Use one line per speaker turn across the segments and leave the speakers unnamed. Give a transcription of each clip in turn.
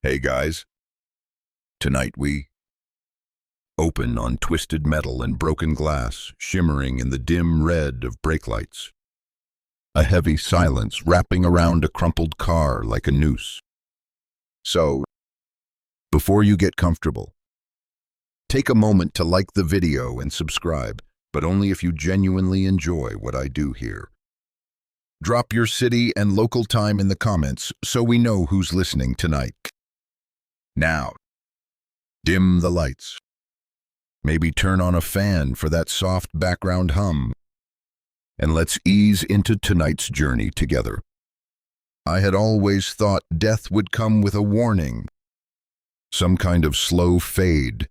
Hey guys, tonight we open on twisted metal and broken glass, shimmering in the dim red of brake lights. A heavy silence wrapping around a crumpled car like a noose. So, before you get comfortable, take a moment to like the video and subscribe, but only if you genuinely enjoy what I do here. Drop your city and local time in the comments so we know who's listening tonight. Now, dim the lights. Maybe turn on a fan for that soft background hum. And let's ease into tonight's journey together. I had always thought death would come with a warning. Some kind of slow fade.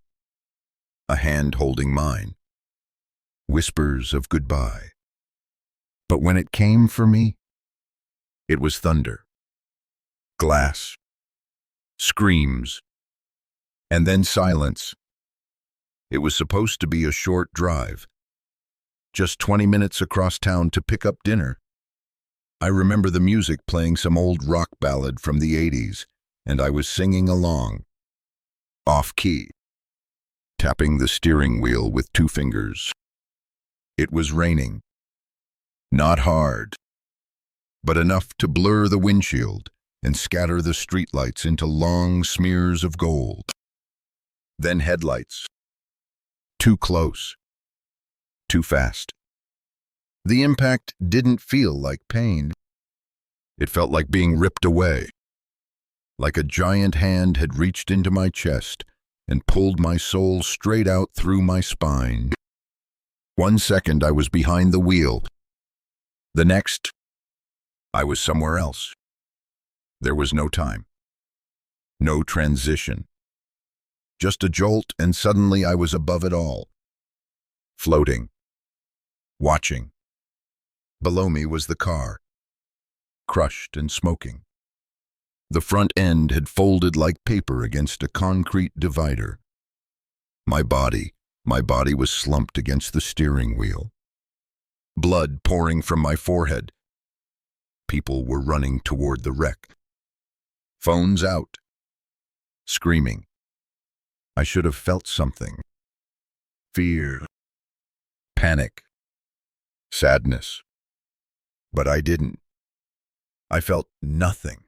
A hand holding mine. Whispers of goodbye. But when it came for me, it was thunder. Glass. Screams. And then silence. It was supposed to be a short drive. Just 20 minutes across town to pick up dinner. I remember the music playing some old rock ballad from the 80s, and I was singing along. Off-key. Tapping the steering wheel with 2 fingers. It was raining. Not hard, but enough to blur the windshield and scatter the streetlights into long smears of gold. Then headlights. Too close. Too fast. The impact didn't feel like pain. It felt like being ripped away. Like a giant hand had reached into my chest and pulled my soul straight out through my spine. 1 second I was behind the wheel. The next, I was somewhere else. There was no time. No transition. Just a jolt, and suddenly I was above it all. Floating. Watching. Below me was the car. Crushed and smoking. The front end had folded like paper against a concrete divider. My body was slumped against the steering wheel. Blood pouring from my forehead. People were running toward the wreck. Phones out. Screaming. I should have felt something. Fear. Panic. Sadness. But I didn't. I felt nothing.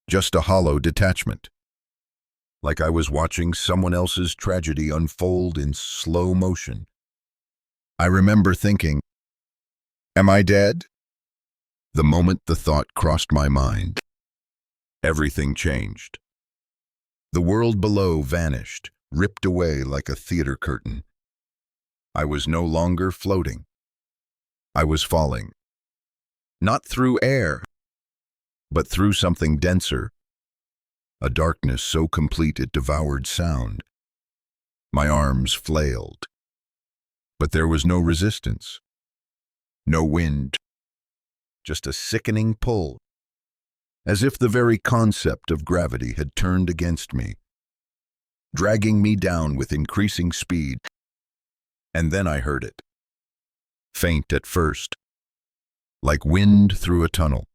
Just a hollow detachment. Like I was watching someone else's tragedy unfold in slow motion. I remember thinking, am I dead? The moment the thought crossed my mind, everything changed. The world below vanished, ripped away like a theater curtain. I was no longer floating. I was falling. Not through air, but through something denser. A darkness so complete it devoured sound. My arms flailed. But there was no resistance. No wind. Just a sickening pull. As if the very concept of gravity had turned against me, dragging me down with increasing speed. And then I heard it. Faint at first, like wind through a tunnel.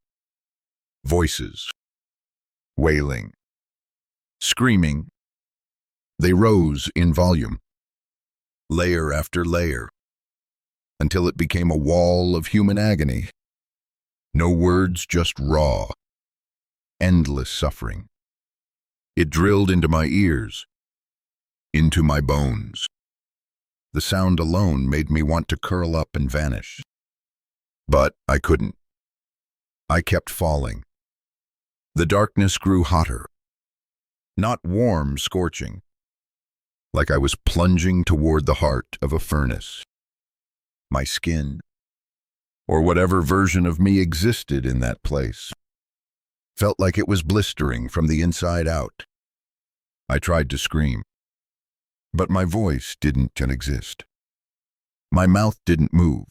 Voices. Wailing. Screaming. They rose in volume. Layer after layer. Until it became a wall of human agony. No words, just raw. Endless suffering. It drilled into my ears, into my bones. The sound alone made me want to curl up and vanish. But I couldn't. I kept falling. The darkness grew hotter. Not warm, scorching. Like I was plunging toward the heart of a furnace. My skin, or whatever version of me existed in that place, felt like it was blistering from the inside out. I tried to scream, but my voice didn't exist. My mouth didn't move.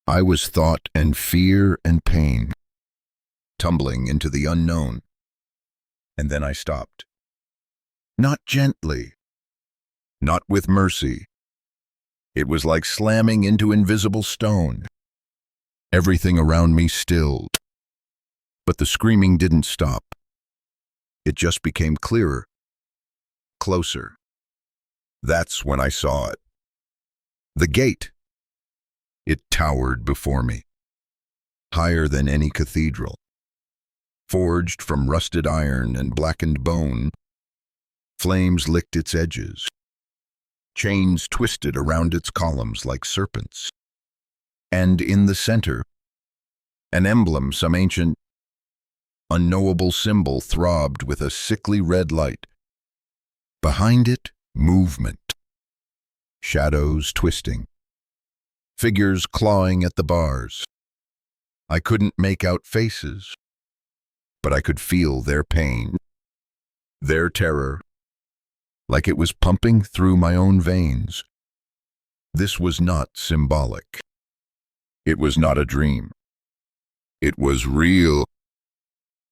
I was thought and fear and pain, tumbling into the unknown. And then I stopped. Not gently, not with mercy. It was like slamming into invisible stone. Everything around me stilled. But the screaming didn't stop. It just became clearer, closer. That's when I saw it. The gate. It towered before me, higher than any cathedral. Forged from rusted iron and blackened bone, flames licked its edges. Chains twisted around its columns like serpents. And in the center, an emblem, some ancient, unknowable symbol throbbed with a sickly red light. Behind it, movement. Shadows twisting. Figures clawing at the bars. I couldn't make out faces, but I could feel their pain, their terror, like it was pumping through my own veins. This was not symbolic. It was not a dream. It was real,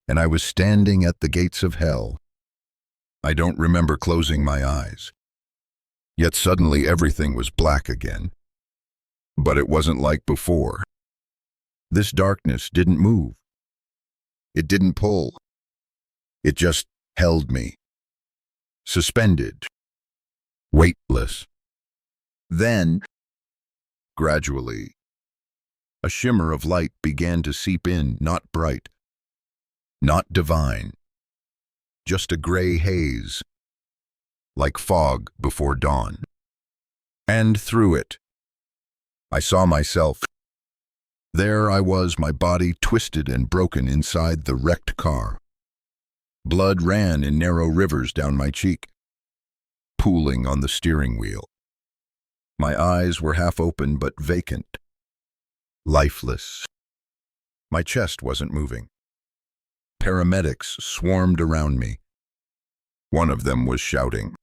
and I was standing at the gates of hell. I don't remember closing my eyes. Yet suddenly everything was black again. But it wasn't like before. This darkness didn't move. It didn't pull. It just held me, suspended, weightless. Then, gradually, a shimmer of light began to seep in, not bright, not divine, just a gray haze, like fog before dawn. And through it, I saw myself. There I was, my body twisted and broken inside the wrecked car. Blood ran in narrow rivers down my cheek, pooling on the steering wheel. My eyes were half open but vacant, lifeless. My chest wasn't moving. Paramedics swarmed around me. One of them was shouting.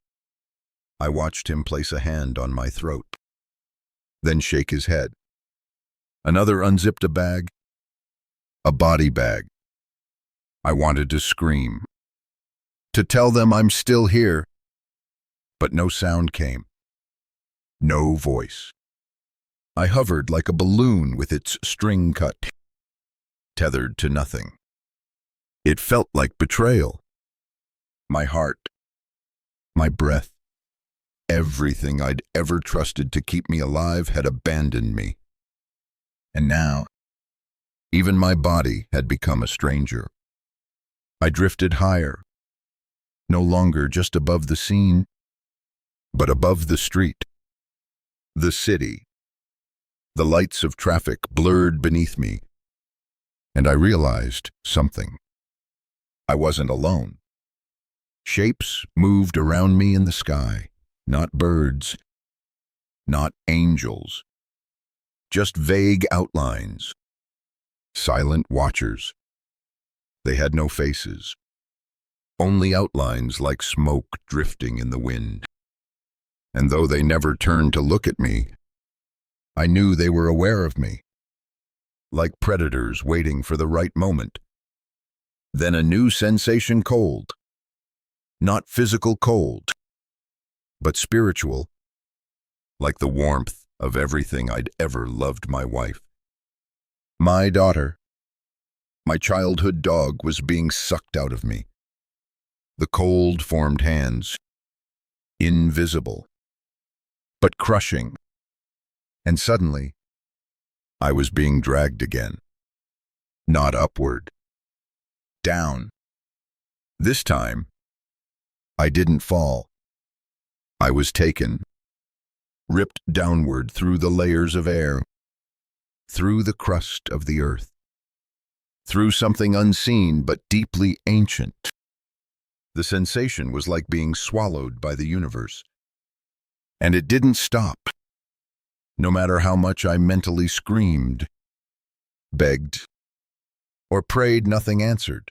I watched him place a hand on my throat, then shake his head. Another unzipped a bag, a body bag. I wanted to scream, to tell them I'm still here, but no sound came, no voice. I hovered like a balloon with its string cut, tethered to nothing. It felt like betrayal. My heart, my breath, everything I'd ever trusted to keep me alive had abandoned me. And now, even my body had become a stranger. I drifted higher, no longer just above the scene, but above the street, the city. The lights of traffic blurred beneath me, and I realized something. I wasn't alone. Shapes moved around me in the sky, not birds, not angels. Just vague outlines, silent watchers. They had no faces, only outlines like smoke drifting in the wind. And though they never turned to look at me, I knew they were aware of me, like predators waiting for the right moment. Then a new sensation, cold. Not physical cold, but spiritual, like the warmth of everything I'd ever loved. My wife, my daughter, my childhood dog was being sucked out of me. The cold formed hands, invisible, but crushing. And suddenly, I was being dragged again. Not upward, down. This time, I didn't fall. I was taken, ripped downward through the layers of air, through the crust of the earth, through something unseen but deeply ancient. The sensation was like being swallowed by the universe. And it didn't stop. No matter how much I mentally screamed, begged, or prayed, nothing answered.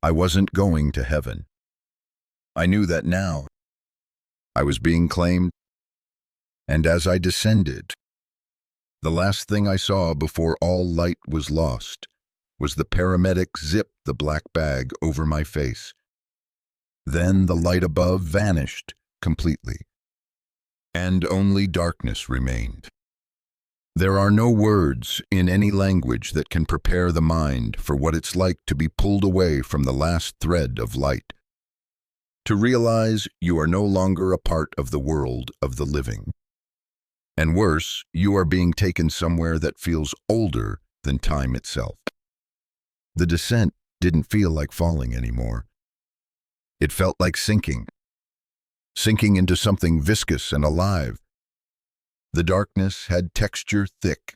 I wasn't going to heaven. I knew that now. I was being claimed. And as I descended, the last thing I saw before all light was lost was the paramedic zip the black bag over my face. Then the light above vanished completely, and only darkness remained. There are no words in any language that can prepare the mind for what it's like to be pulled away from the last thread of light, to realize you are no longer a part of the world of the living. And worse, you are being taken somewhere that feels older than time itself. The descent didn't feel like falling anymore. It felt like sinking into something viscous and alive. The darkness had texture thick,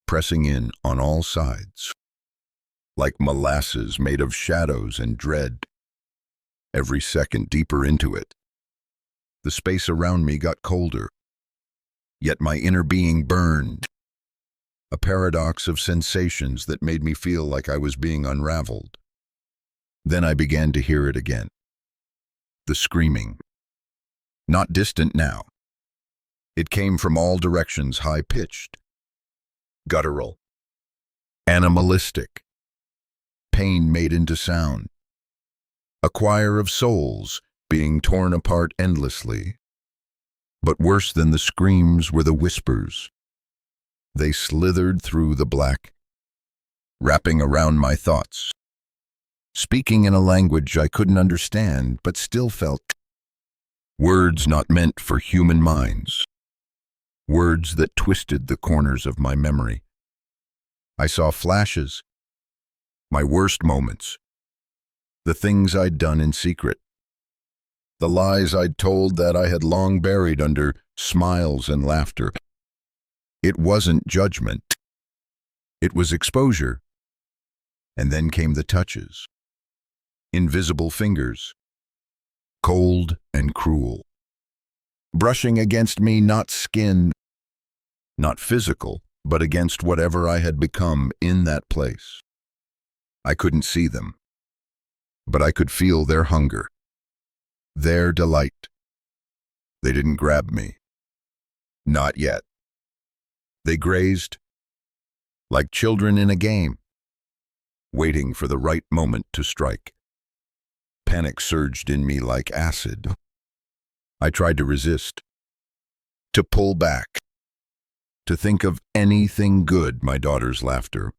pressing in on all sides, like molasses made of shadows and dread. Every second deeper into it, the space around me got colder, yet my inner being burned, a paradox of sensations that made me feel like I was being unraveled. Then I began to hear it again. The screaming. Not distant now. It came from all directions, high-pitched, guttural, animalistic, pain made into sound. A choir of souls being torn apart endlessly. But worse than the screams were the whispers. They slithered through the black, wrapping around my thoughts, speaking in a language I couldn't understand but still felt. Words not meant for human minds. Words that twisted the corners of my memory. I saw flashes, my worst moments, the things I'd done in secret, the lies I'd told that I had long buried under smiles and laughter. It wasn't judgment. It was exposure. And then came the touches. Invisible fingers, cold and cruel, brushing against me, not skin, not physical, but against whatever I had become in that place. I couldn't see them, but I could feel their hunger, their delight. They didn't grab me. Not yet. They grazed, like children in a game, waiting for the right moment to strike. Panic surged in me like acid. I tried to resist, to pull back, to think of anything good, my daughter's laughter,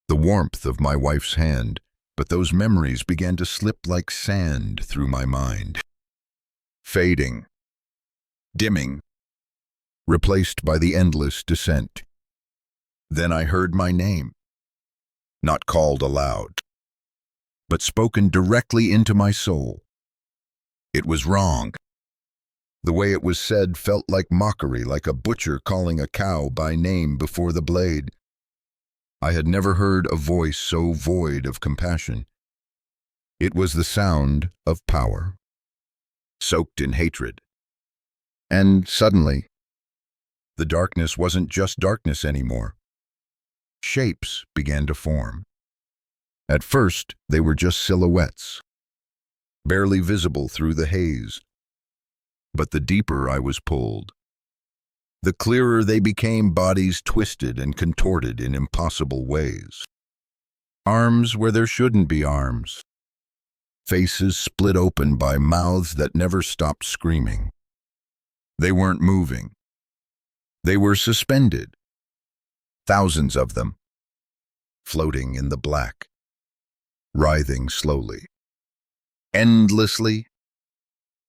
the warmth of my wife's hand, but those memories began to slip like sand through my mind, fading, dimming, replaced by the endless descent. Then I heard my name, not called aloud, but spoken directly into my soul. It was wrong. The way it was said felt like mockery, like a butcher calling a cow by name before the blade. I had never heard a voice so void of compassion. It was the sound of power, soaked in hatred. And suddenly, the darkness wasn't just darkness anymore. Shapes began to form. At first, they were just silhouettes, barely visible through the haze. But the deeper I was pulled, the clearer they became, bodies twisted and contorted in impossible ways. Arms where there shouldn't be arms. Faces split open by mouths that never stopped screaming. They weren't moving. They were suspended. Thousands of them, floating in the black, writhing slowly, endlessly,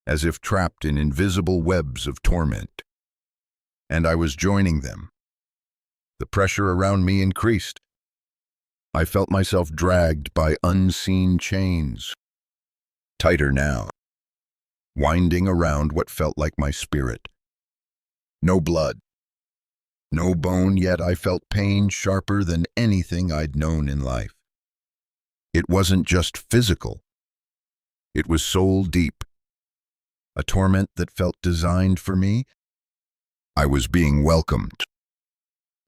as if trapped in invisible webs of torment. And I was joining them. The pressure around me increased. I felt myself dragged by unseen chains, tighter now, winding around what felt like my spirit. No blood, no bone, yet I felt pain sharper than anything I'd known in life. It wasn't just physical. It was soul deep. A torment that felt designed for me. I was being welcomed.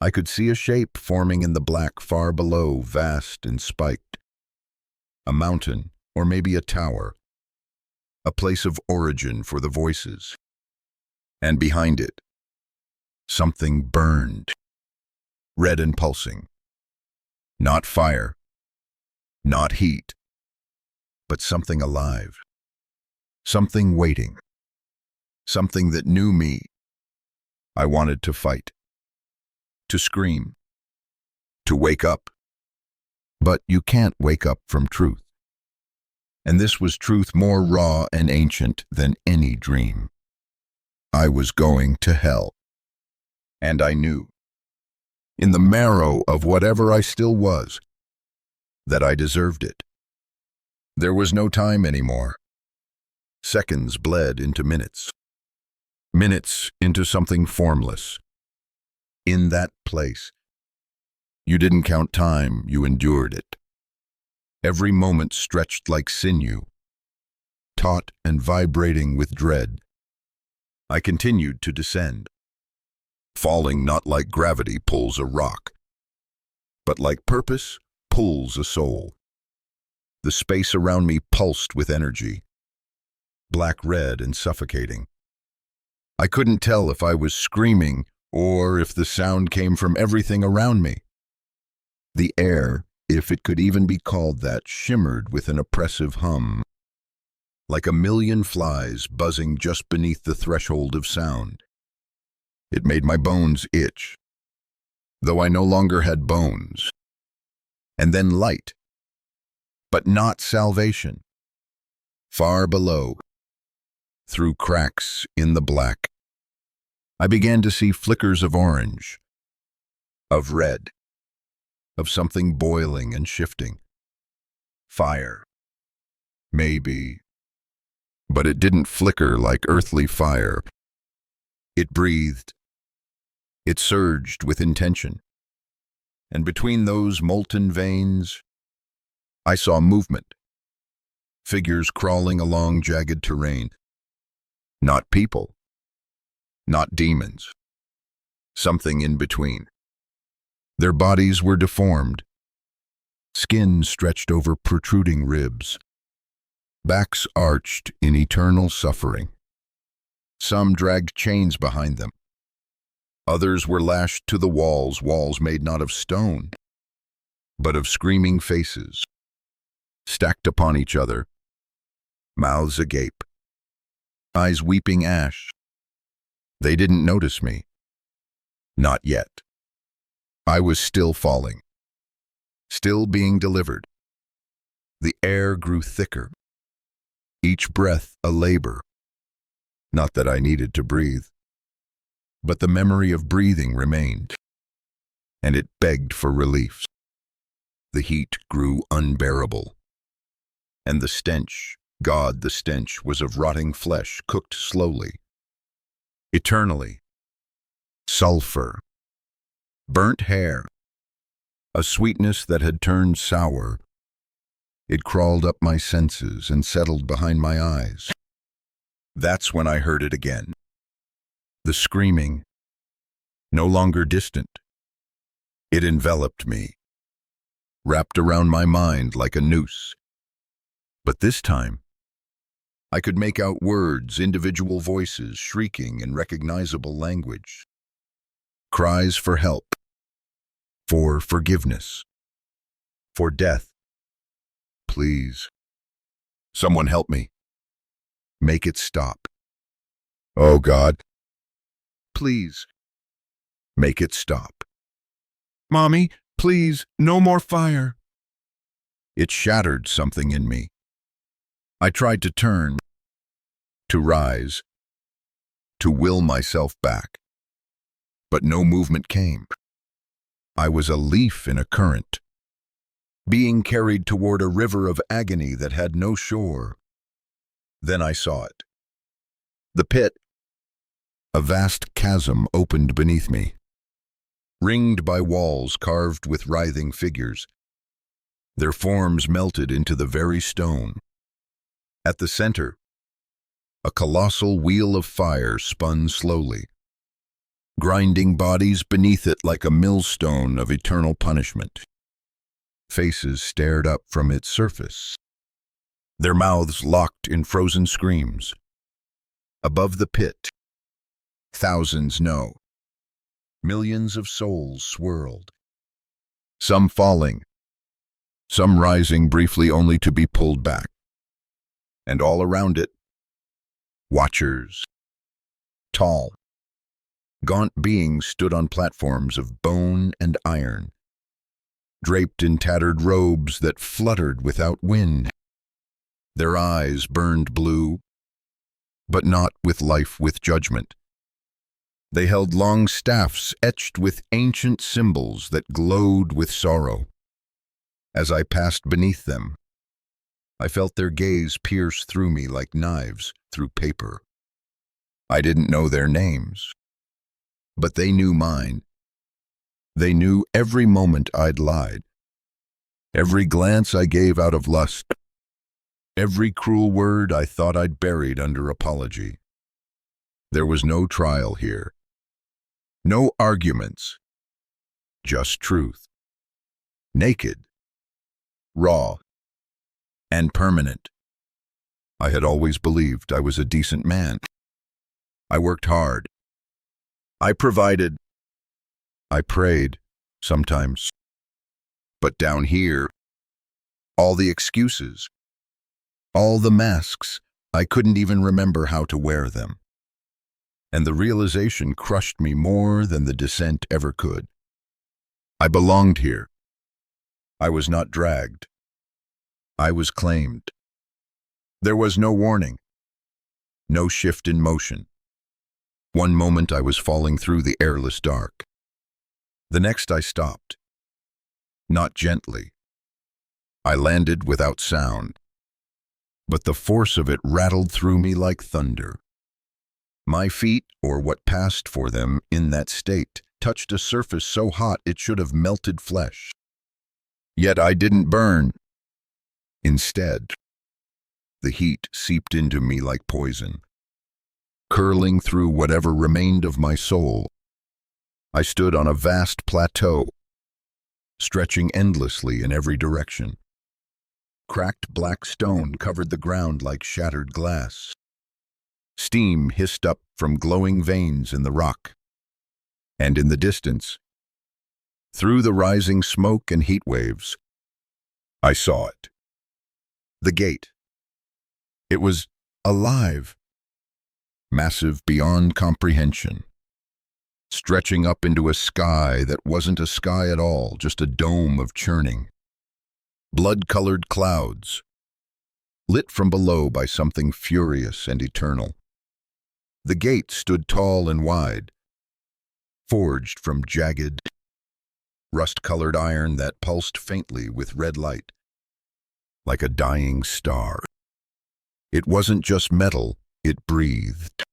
I could see a shape forming in the black far below, vast and spiked. A mountain, or maybe a tower. A place of origin for the voices. And behind it, something burned, red and pulsing. Not fire, not heat, but something alive. Something waiting. Something that knew me. I wanted to fight. to scream, to wake up. But you can't wake up from truth. And this was truth more raw and ancient than any dream. I was going to hell. And I knew, in the marrow of whatever I still was, that I deserved it. There was no time anymore. Seconds bled into minutes. Minutes into something formless. In that place, you didn't count time, you endured it. Every moment stretched like sinew, taut and vibrating with dread. I continued to descend, falling not like gravity pulls a rock, but like purpose pulls a soul. The space around me pulsed with energy, black-red and suffocating. I couldn't tell if I was screaming or if the sound came from everything around me. The air, if it could even be called that, shimmered with an oppressive hum, like a million flies buzzing just beneath the threshold of sound. It made my bones itch, though I no longer had bones. And then light, but not salvation. Far below, through cracks in the black, I began to see flickers of orange, of red, of something boiling and shifting. Fire. Maybe. But it didn't flicker like earthly fire. It breathed. It surged with intention. And between those molten veins, I saw movement. Figures crawling along jagged terrain. Not people. Not demons. Something in between. Their bodies were deformed. Skin stretched over protruding ribs. Backs arched in eternal suffering. Some dragged chains behind them. Others were lashed to the walls made not of stone, but of screaming faces, stacked upon each other, mouths agape, eyes weeping ash. They didn't notice me. Not yet. I was still falling, still being delivered. The air grew thicker, each breath a labor. Not that I needed to breathe, but the memory of breathing remained, and it begged for relief. The heat grew unbearable, and the stench, God, the stench, was of rotting flesh cooked slowly, eternally. Sulfur, burnt hair, a sweetness that had turned sour. It crawled up my senses and settled behind my eyes. That's when I heard it again. The screaming, no longer distant. It enveloped me, wrapped around my mind like a noose. But this time, I could make out words, individual voices, shrieking in recognizable language. Cries for help, for forgiveness, for death. Please, someone help me. Make it stop. Oh God, please, make it stop. Mommy, please, no more fire. It shattered something in me. I tried to turn, to rise, to will myself back. But no movement came. I was a leaf in a current, being carried toward a river of agony that had no shore. Then I saw it. The pit. A vast chasm opened beneath me, ringed by walls carved with writhing figures. Their forms melted into the very stone. At the center, a colossal wheel of fire spun slowly, grinding bodies beneath it like a millstone of eternal punishment. Faces stared up from its surface, their mouths locked in frozen screams. Above the pit, thousands, no, millions of souls swirled, some falling, some rising briefly only to be pulled back. And all around it, watchers, tall, Gaunt beings stood on platforms of bone and iron, draped in tattered robes that fluttered without wind. Their eyes burned blue, but not with life, with judgment. They held long staffs etched with ancient symbols that glowed with sorrow. As I passed beneath them, I felt their gaze pierce through me like knives through paper. I didn't know their names, but they knew mine. They knew every moment I'd lied, every glance I gave out of lust, every cruel word I thought I'd buried under apology. There was no trial here, no arguments, just truth. Naked, raw, and permanent. I had always believed I was a decent man. I worked hard. I provided. I prayed, sometimes. But down here, all the excuses, all the masks, I couldn't even remember how to wear them. And the realization crushed me more than the descent ever could. I belonged here. I was not dragged. I was claimed. There was no warning, no shift in motion. One moment I was falling through the airless dark. The next I stopped. Not gently. I landed without sound, but the force of it rattled through me like thunder. My feet, or what passed for them in that state, touched a surface so hot it should have melted flesh. Yet I didn't burn. Instead, the heat seeped into me like poison, curling through whatever remained of my soul. I stood on a vast plateau, stretching endlessly in every direction. Cracked black stone covered the ground like shattered glass. Steam hissed up from glowing veins in the rock. And in the distance, through the rising smoke and heat waves, I saw it. The gate. It was alive, massive beyond comprehension, stretching up into a sky that wasn't a sky at all, just a dome of churning, blood-colored clouds, lit from below by something furious and eternal. The gate stood tall and wide, forged from jagged, rust-colored iron that pulsed faintly with red light, like a dying star. It wasn't just metal, it breathed.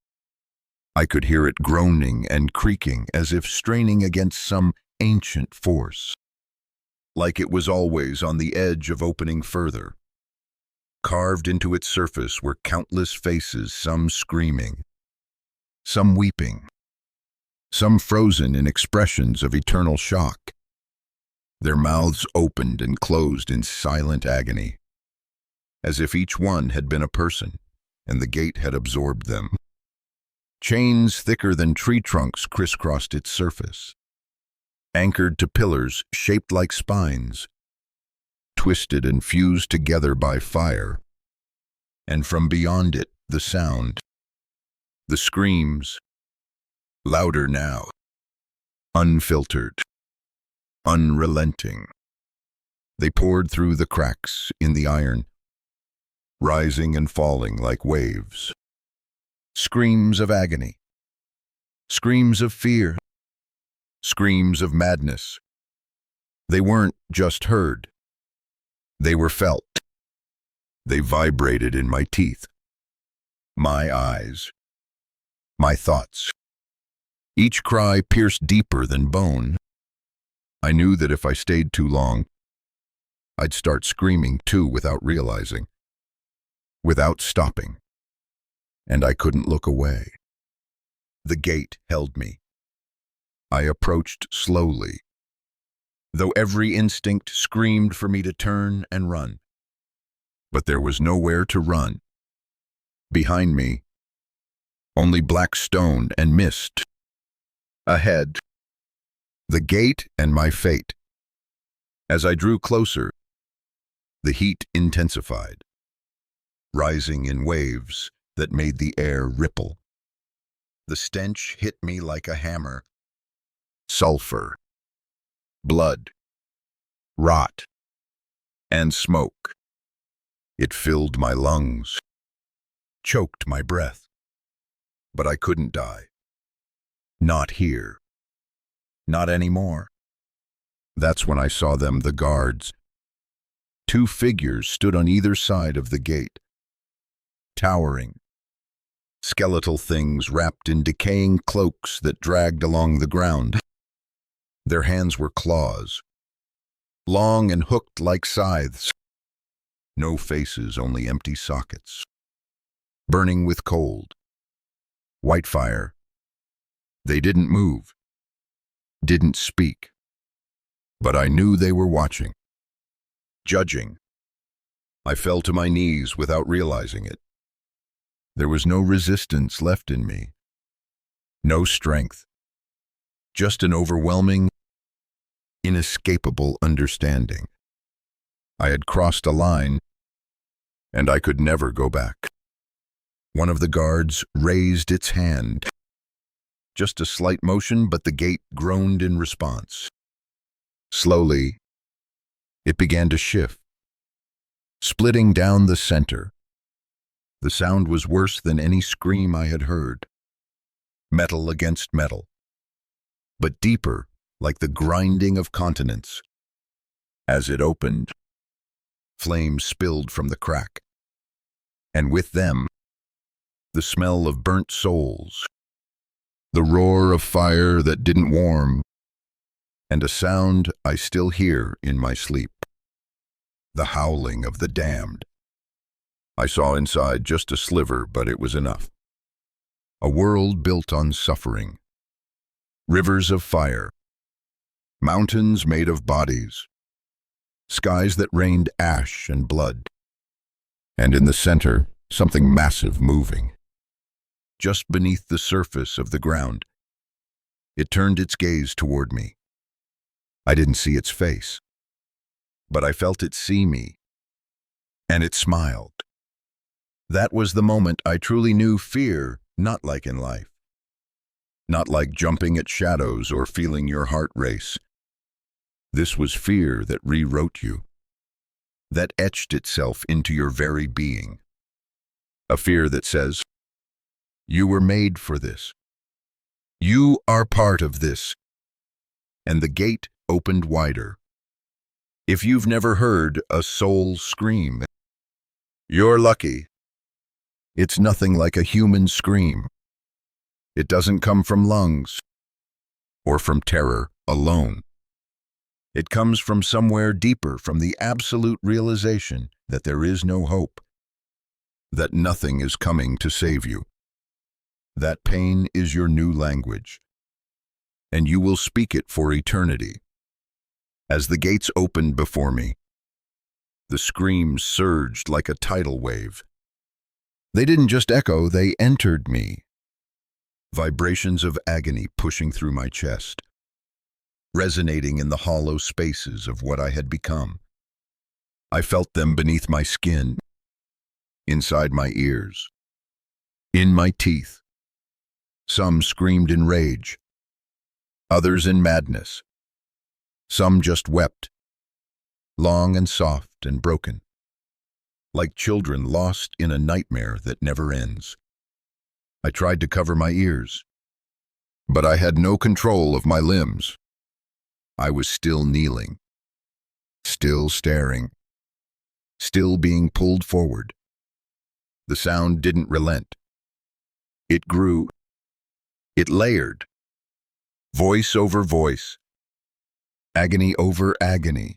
I could hear it groaning and creaking as if straining against some ancient force, like it was always on the edge of opening further. Carved into its surface were countless faces, some screaming, some weeping, some frozen in expressions of eternal shock. Their mouths opened and closed in silent agony, as if each one had been a person, and the gate had absorbed them. Chains thicker than tree trunks crisscrossed its surface, anchored to pillars shaped like spines, twisted and fused together by fire. And from beyond it, the sound, the screams, louder now, unfiltered, unrelenting. They poured through the cracks in the iron, rising and falling like waves. Screams of agony, screams of fear, screams of madness. They weren't just heard. They were felt. They vibrated in my teeth, my eyes, my thoughts. Each cry pierced deeper than bone. I knew that if I stayed too long, I'd start screaming too without realizing, without stopping. And I couldn't look away. The gate held me. I approached slowly, though every instinct screamed for me to turn and run. But there was nowhere to run. Behind me, only black stone and mist. Ahead, the gate and my fate. As I drew closer, the heat intensified, rising in waves that made the air ripple. The stench hit me like a hammer. Sulfur, blood, rot, and smoke. It filled my lungs, choked my breath. But I couldn't die. Not here. Not anymore. That's when I saw them, the guards. 2 figures stood on either side of the gate, towering, skeletal things wrapped in decaying cloaks that dragged along the ground. Their hands were claws, long and hooked like scythes. No faces, only empty sockets, burning with cold. White fire. They didn't move, didn't speak. But I knew they were watching, judging. I fell to my knees without realizing it. There was no resistance left in me, no strength, just an overwhelming, inescapable understanding. I had crossed a line, and I could never go back. One of the guards raised its hand. Just a slight motion, but the gate groaned in response. Slowly, it began to shift, splitting down the center. The sound was worse than any scream I had heard. Metal against metal, but deeper, like the grinding of continents. As it opened, flames spilled from the crack, and with them, the smell of burnt souls, the roar of fire that didn't warm, and a sound I still hear in my sleep. The howling of the damned. I saw inside just a sliver, but it was enough. A world built on suffering. Rivers of fire. Mountains made of bodies. Skies that rained ash and blood. And in the center, something massive moving. Just beneath the surface of the ground. It turned its gaze toward me. I didn't see its face, but I felt it see me, and it smiled. That was the moment I truly knew fear, not like in life. Not like jumping at shadows or feeling your heart race. This was fear that rewrote you, that etched itself into your very being. A fear that says, you were made for this. You are part of this. And the gate opened wider. If you've never heard a soul scream, you're lucky. It's nothing like a human scream. It doesn't come from lungs or from terror alone. It comes from somewhere deeper, from the absolute realization that there is no hope, that nothing is coming to save you. That pain is your new language, and you will speak it for eternity. As the gates opened before me, the screams surged like a tidal wave. They didn't just echo, they entered me. Vibrations of agony pushing through my chest, resonating in the hollow spaces of what I had become. I felt them beneath my skin, inside my ears, in my teeth. Some screamed in rage, others in madness. Some just wept, long and soft and broken, like children lost in a nightmare that never ends. I tried to cover my ears, but I had no control of my limbs. I was still kneeling, still staring, still being pulled forward. The sound didn't relent. It grew. It layered. Voice over voice. Agony over agony,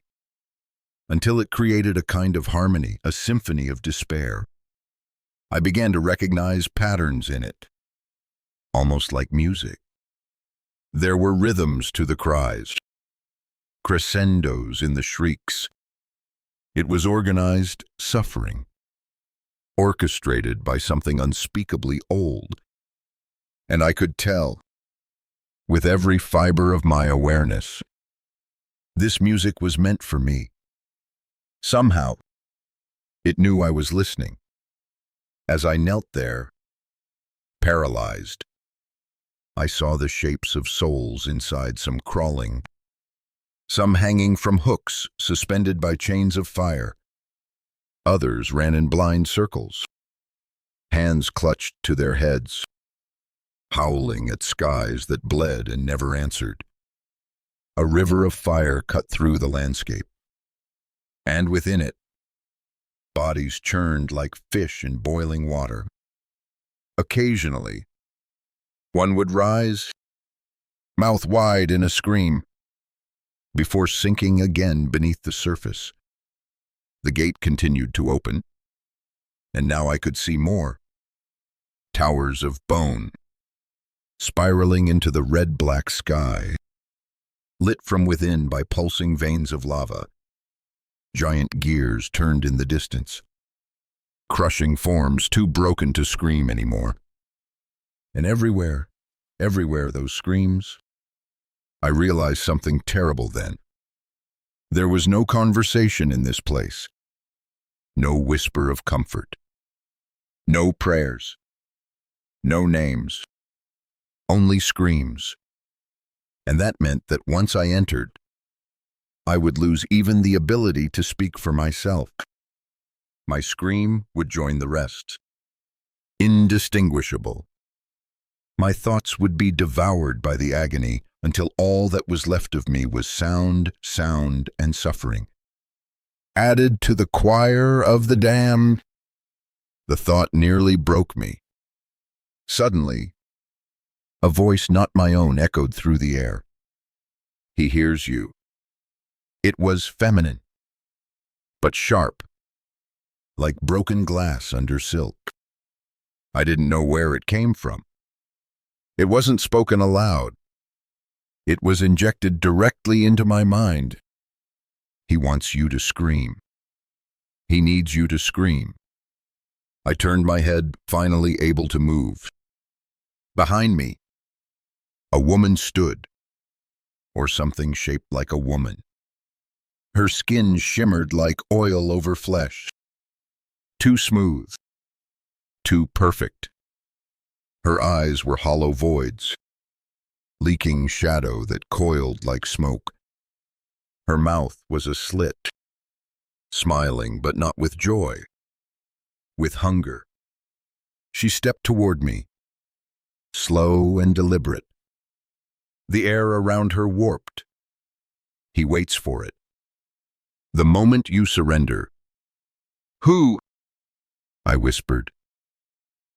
until it created a kind of harmony, a symphony of despair. I began to recognize patterns in it, almost like music. There were rhythms to the cries, crescendos in the shrieks. It was organized suffering, orchestrated by something unspeakably old. And I could tell, with every fiber of my awareness, this music was meant for me. Somehow, it knew I was listening. As I knelt there, paralyzed, I saw the shapes of souls inside, some crawling, some hanging from hooks suspended by chains of fire. Others ran in blind circles, hands clutched to their heads, howling at skies that bled and never answered. A river of fire cut through the landscape, and within it, bodies churned like fish in boiling water. Occasionally, one would rise, mouth wide in a scream, before sinking again beneath the surface. The gate continued to open, and now I could see more. Towers of bone, spiraling into the red-black sky, lit from within by pulsing veins of lava. Giant gears turned in the distance, crushing forms too broken to scream anymore. And everywhere those screams, I realized something terrible then. There was no conversation in this place, no whisper of comfort, no prayers, no names, only screams. And that meant that once I entered, I would lose even the ability to speak for myself. My scream would join the rest, indistinguishable. My thoughts would be devoured by the agony until all that was left of me was sound, and suffering. Added to the choir of the damned, the thought nearly broke me. Suddenly, a voice not my own echoed through the air. "He hears you." It was feminine, but sharp, like broken glass under silk. I didn't know where it came from. It wasn't spoken aloud. It was injected directly into my mind. "He wants you to scream. He needs you to scream." I turned my head, finally able to move. Behind me, a woman stood, or something shaped like a woman. Her skin shimmered like oil over flesh, too smooth, too perfect. Her eyes were hollow voids, leaking shadow that coiled like smoke. Her mouth was a slit, smiling but not with joy, with hunger. She stepped toward me, slow and deliberate. The air around her warped. "He waits for it. The moment you surrender." "Who?" I whispered.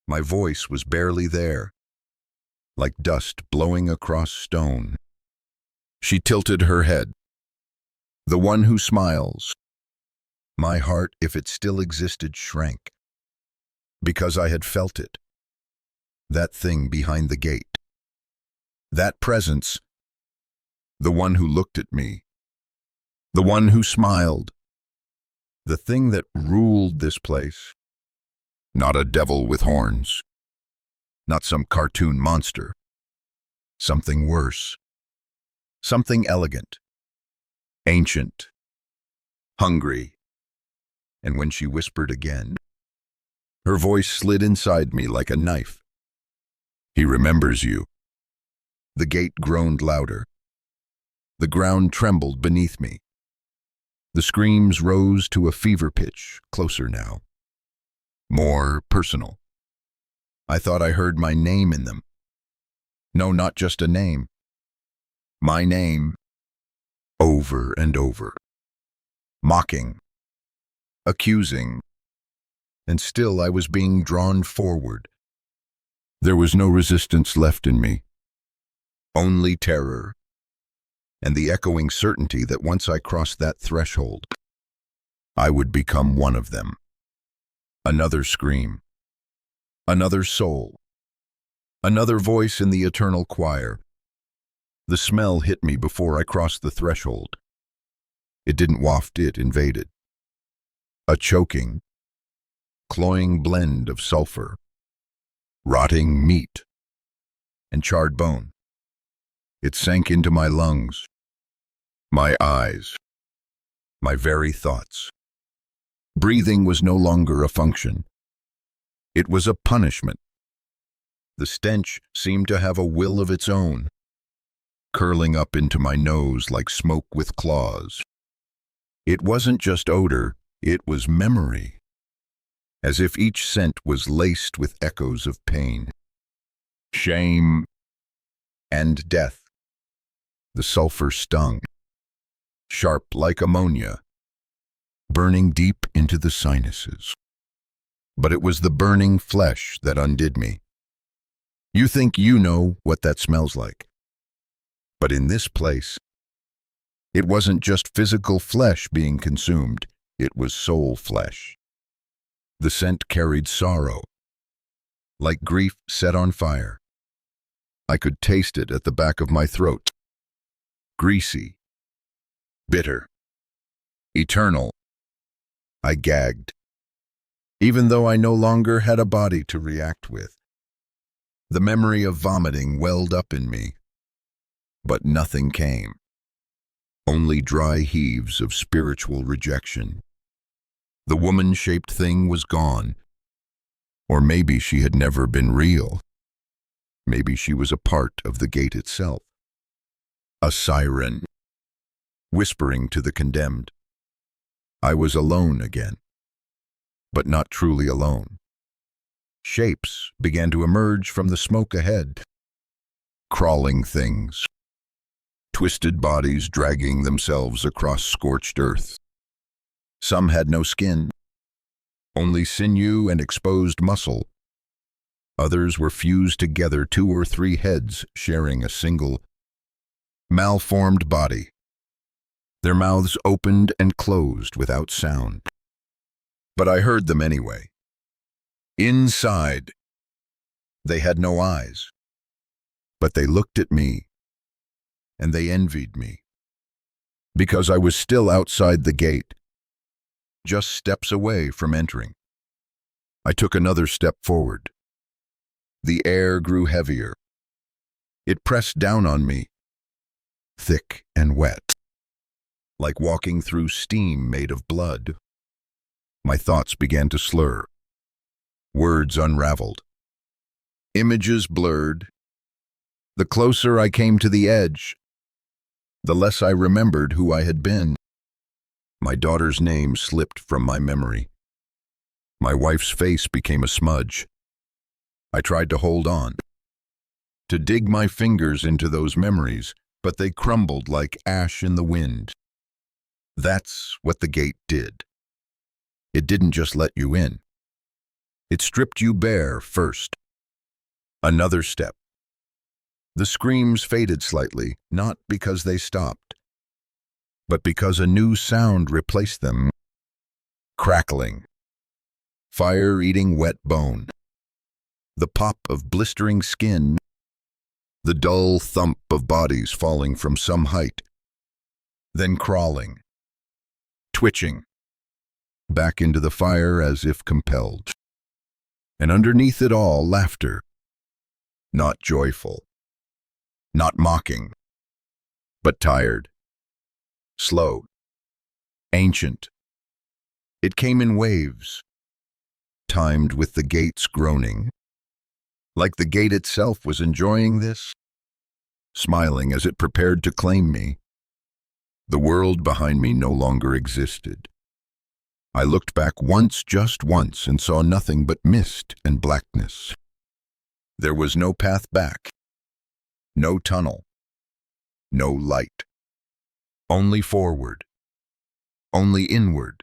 My voice was barely there, like dust blowing across stone. She tilted her head. "The one who smiles." My heart, if it still existed, shrank, because I had felt it. That thing behind the gate. That presence. The one who looked at me. The one who smiled. The thing that ruled this place. Not a devil with horns. Not some cartoon monster. Something worse. Something elegant. Ancient. Hungry. And when she whispered again, her voice slid inside me like a knife. "He remembers you." The gate groaned louder. The ground trembled beneath me. The screams rose to a fever pitch, closer now. More personal. I thought I heard my name in them. No, not just a name. My name, over and over. Mocking. Accusing. And still I was being drawn forward. There was no resistance left in me. Only terror. And the echoing certainty that once I crossed that threshold, I would become one of them. Another scream. Another soul. Another voice in the eternal choir. The smell hit me before I crossed the threshold. It didn't waft, it invaded. A choking, cloying blend of sulfur, rotting meat, and charred bone. It sank into my lungs, my eyes, my very thoughts. Breathing was no longer a function. It was a punishment. The stench seemed to have a will of its own, curling up into my nose like smoke with claws. It wasn't just odor, it was memory, as if each scent was laced with echoes of pain, shame, and death. The sulfur stung, sharp like ammonia, burning deep into the sinuses. But it was the burning flesh that undid me. You think you know what that smells like. But in this place, it wasn't just physical flesh being consumed, it was soul flesh. The scent carried sorrow, like grief set on fire. I could taste it at the back of my throat. Greasy, bitter, eternal. I gagged, even though I no longer had a body to react with. The memory of vomiting welled up in me, but nothing came. Only dry heaves of spiritual rejection. The woman-shaped thing was gone. Or maybe she had never been real. Maybe she was a part of the gate itself. A siren, whispering to the condemned. I was alone again, but not truly alone. Shapes began to emerge from the smoke ahead. Crawling things. Twisted bodies dragging themselves across scorched earth. Some had no skin, only sinew and exposed muscle. Others were fused together, 2 or 3 heads sharing a single, malformed body. Their mouths opened and closed without sound. But I heard them anyway. Inside, they had no eyes, but they looked at me, and they envied me. Because I was still outside the gate, just steps away from entering. I took another step forward. The air grew heavier. It pressed down on me, thick and wet, like walking through steam made of blood. My thoughts began to slur. Words unraveled. Images blurred. The closer I came to the edge, the less I remembered who I had been. My daughter's name slipped from my memory. My wife's face became a smudge. I tried to hold on, to dig my fingers into those memories, but they crumbled like ash in the wind. That's what the gate did. It didn't just let you in. It stripped you bare first. Another step. The screams faded slightly, not because they stopped, but because a new sound replaced them. Crackling. Fire eating wet bone. The pop of blistering skin. The dull thump of bodies falling from some height. Then crawling. Twitching. Back into the fire as if compelled. And underneath it all, laughter. Not joyful. Not mocking. But tired. Slow. Ancient. It came in waves, timed with the gate's groaning. Like the gate itself was enjoying this, smiling as it prepared to claim me. The world behind me no longer existed. I looked back once, just once, and saw nothing but mist and blackness. There was no path back, no tunnel, no light. Only forward, only inward.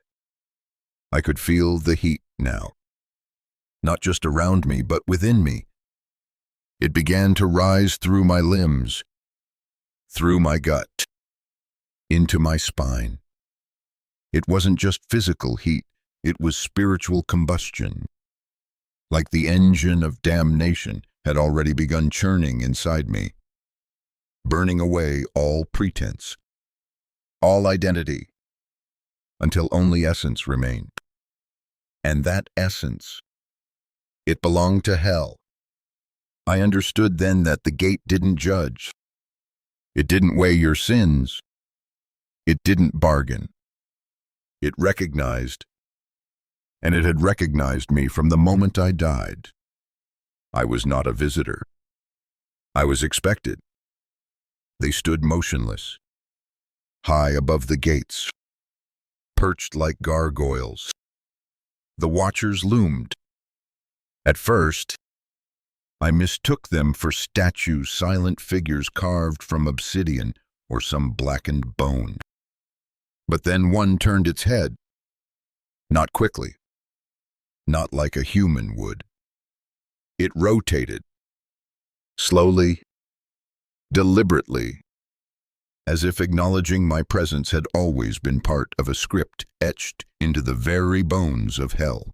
I could feel the heat now, not just around me, but within me. It began to rise through my limbs, through my gut, into my spine. It wasn't just physical heat, it was spiritual combustion. Like the engine of damnation had already begun churning inside me, burning away all pretense, all identity, until only essence remained. And that essence, it belonged to hell. I understood then that the gate didn't judge. It didn't weigh your sins. It didn't bargain. It recognized, and it had recognized me from the moment I died. I was not a visitor. I was expected. They stood motionless, high above the gates, perched like gargoyles. The watchers loomed. At first, I mistook them for statues, silent figures carved from obsidian or some blackened bone. But then one turned its head. Not quickly. Not like a human would. It rotated. Slowly, deliberately, as if acknowledging my presence had always been part of a script etched into the very bones of hell.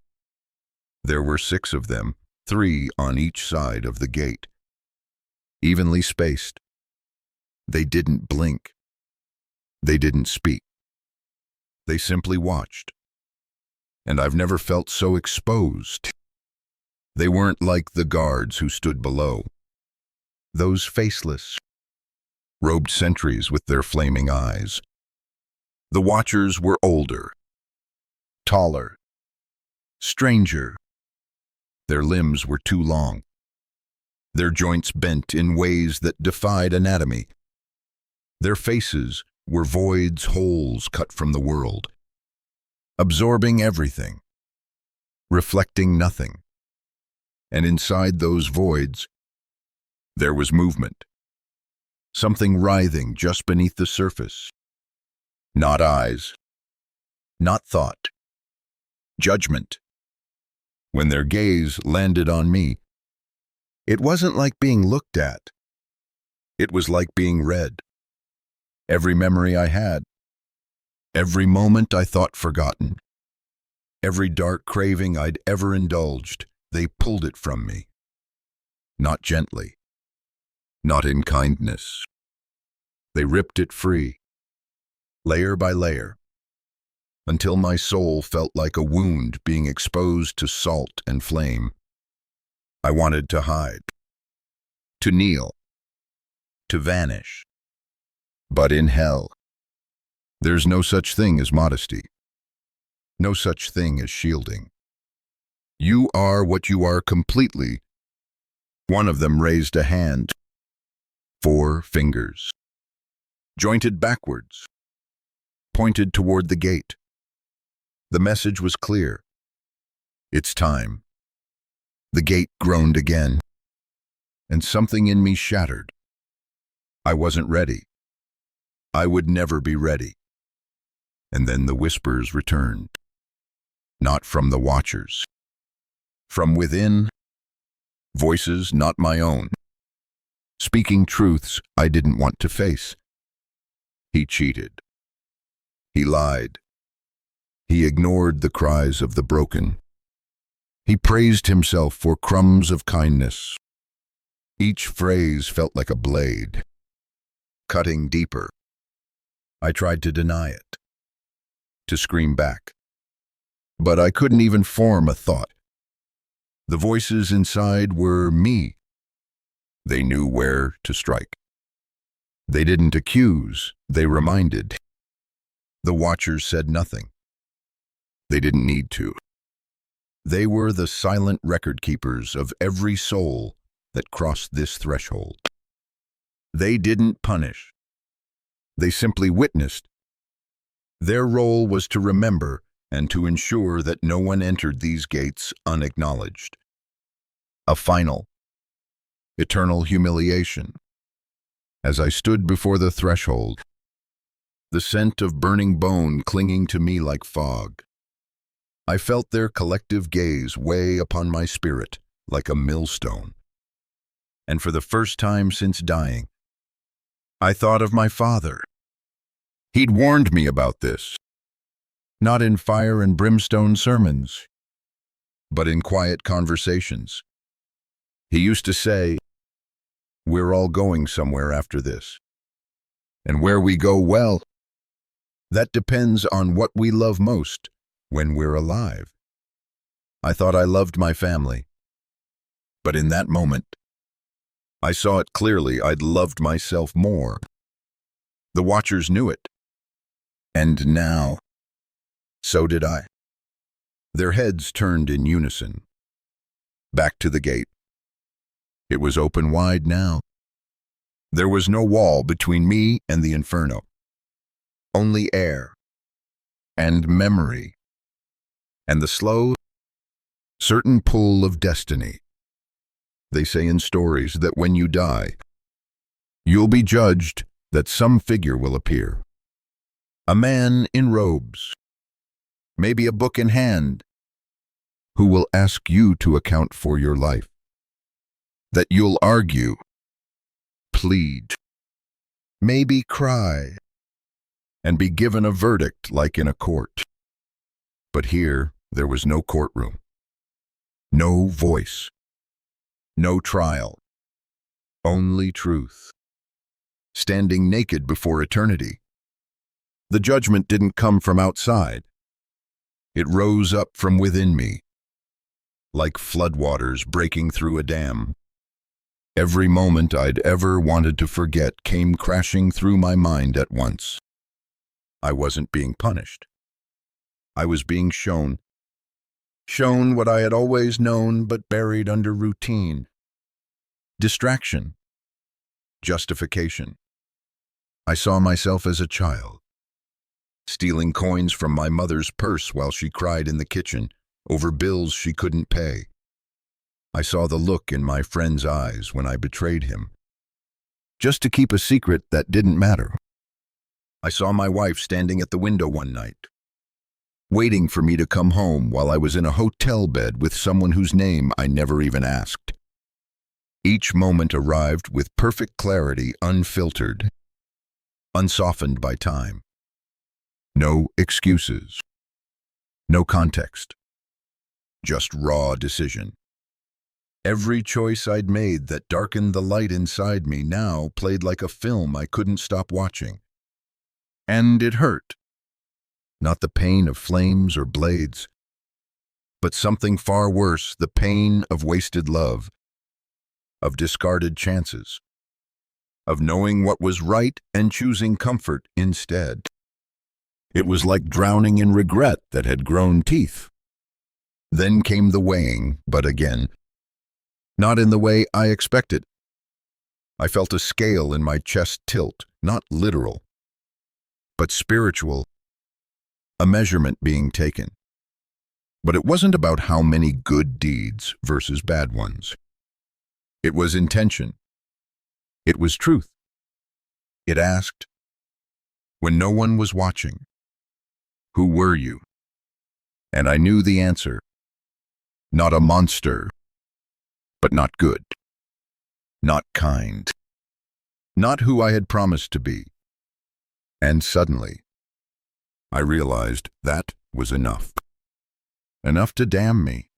There were 6 of them, 3 on each side of the gate, evenly spaced. They didn't blink. They didn't speak. They simply watched. And I've never felt so exposed. They weren't like the guards who stood below. Those faceless, robed sentries with their flaming eyes. The watchers were older, taller, stranger. Their limbs were too long. Their joints bent in ways that defied anatomy. Their faces were voids, holes cut from the world, absorbing everything, reflecting nothing. And inside those voids, there was movement, something writhing just beneath the surface. Not eyes, not thought, judgment. When their gaze landed on me, it wasn't like being looked at. It was like being read. Every memory I had, every moment I thought forgotten, every dark craving I'd ever indulged, they pulled it from me. Not gently, not in kindness. They ripped it free, layer by layer, until my soul felt like a wound being exposed to salt and flame. I wanted to hide, to kneel, to vanish. But in hell, there's no such thing as modesty, no such thing as shielding. You are what you are completely. One of them raised a hand, 4 fingers, jointed backwards, pointed toward the gate. The message was clear. It's time. The gate groaned again, and something in me shattered. I wasn't ready. I would never be ready. And then the whispers returned. Not from the watchers. From within, voices not my own, speaking truths I didn't want to face. He cheated. He lied. He ignored the cries of the broken. He praised himself for crumbs of kindness. Each phrase felt like a blade, cutting deeper. I tried to deny it, to scream back, but I couldn't even form a thought. The voices inside were me. They knew where to strike. They didn't accuse, they reminded. The watchers said nothing. They didn't need to. They were the silent record keepers of every soul that crossed this threshold. They didn't punish. They simply witnessed. Their role was to remember and to ensure that no one entered these gates unacknowledged. A final, eternal humiliation. As I stood before the threshold, the scent of burning bone clinging to me like fog, I felt their collective gaze weigh upon my spirit like a millstone. And for the first time since dying, I thought of my father. He'd warned me about this, not in fire and brimstone sermons, but in quiet conversations. He used to say, "We're all going somewhere after this. And where we go, well, that depends on what we love most when we're alive." I thought I loved my family, but in that moment, I saw it clearly. I'd loved myself more. The watchers knew it. And now, so did I. Their heads turned in unison, back to the gate, It was open wide now. There was no wall between me and the inferno. Only air and memory and the slow, certain pull of destiny. They say in stories that when you die, you'll be judged, that some figure will appear. A man in robes, maybe a book in hand, who will ask you to account for your life. That you'll argue, plead, maybe cry, and be given a verdict like in a court. But here, there was no courtroom, no voice, no trial, only truth, standing naked before eternity. The judgment didn't come from outside. It rose up from within me, like floodwaters breaking through a dam. Every moment I'd ever wanted to forget came crashing through my mind at once. I wasn't being punished. I was being shown what I had always known but buried under routine. Distraction. Justification. I saw myself as a child, stealing coins from my mother's purse while she cried in the kitchen over bills she couldn't pay. I saw the look in my friend's eyes when I betrayed him, just to keep a secret that didn't matter. I saw my wife standing at the window one night, waiting for me to come home while I was in a hotel bed with someone whose name I never even asked. Each moment arrived with perfect clarity, unfiltered, unsoftened by time. No excuses, no context, just raw decision. Every choice I'd made that darkened the light inside me now played like a film I couldn't stop watching. And it hurt. Not the pain of flames or blades, but something far worse, the pain of wasted love, of discarded chances, of knowing what was right and choosing comfort instead. It was like drowning in regret that had grown teeth. Then came the weighing, but again, not in the way I expected. I felt a scale in my chest tilt, not literal, but spiritual, a measurement being taken. But it wasn't about how many good deeds versus bad ones. It was intention. It was truth. It asked, when no one was watching, who were you? And I knew the answer. Not a monster, but not good, not kind, not who I had promised to be. And suddenly, I realized that was enough. Enough to damn me.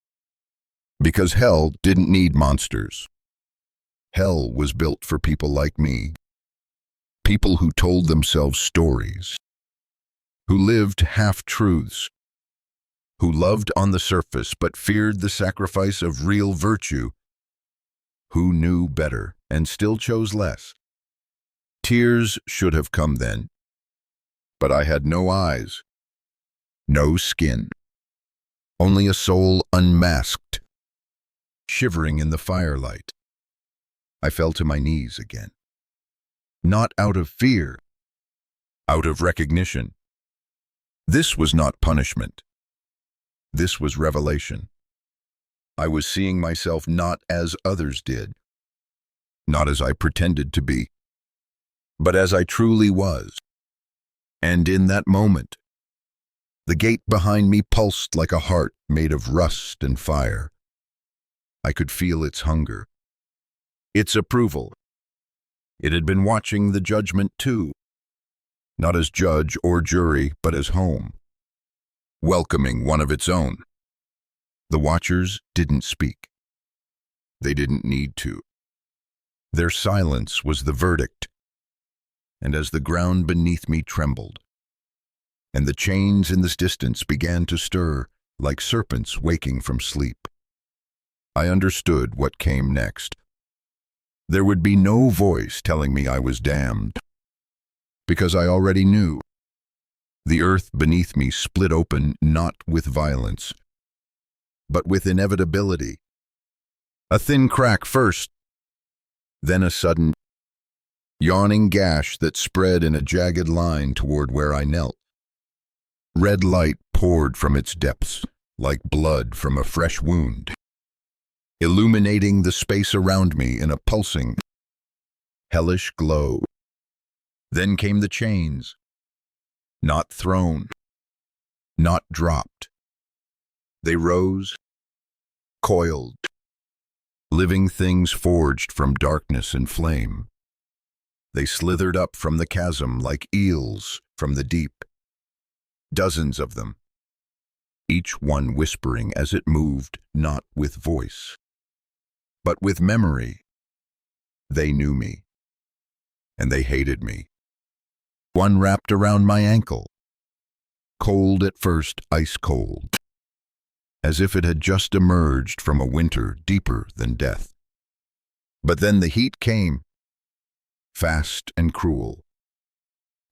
Because hell didn't need monsters. Hell was built for people like me. People who told themselves stories, who lived half-truths, who loved on the surface but feared the sacrifice of real virtue, who knew better and still chose less. Tears should have come then, but I had no eyes, no skin, only a soul unmasked, shivering in the firelight. I fell to my knees again. Not out of fear, out of recognition. This was not punishment. This was revelation. I was seeing myself not as others did, not as I pretended to be, but as I truly was. And in that moment, the gate behind me pulsed like a heart made of rust and fire. I could feel its hunger, its approval. It had been watching the judgment too, not as judge or jury, but as home, welcoming one of its own. The watchers didn't speak. They didn't need to. Their silence was the verdict. And as the ground beneath me trembled, and the chains in this distance began to stir like serpents waking from sleep, I understood what came next. There would be no voice telling me I was damned, because I already knew. The earth beneath me split open not with violence, but with inevitability. A thin crack first, Then a sudden, yawning gash that spread in a jagged line toward where I knelt. Red light poured from its depths, like blood from a fresh wound, illuminating the space around me in a pulsing, hellish glow. Then came the chains, not thrown, not dropped. They rose, coiled, living things forged from darkness and flame. They slithered up from the chasm like eels from the deep. Dozens of them, each one whispering as it moved, not with voice, but with memory. They knew me, and they hated me. One wrapped around my ankle, cold at first, ice cold, as if it had just emerged from a winter deeper than death. But then the heat came, fast and cruel.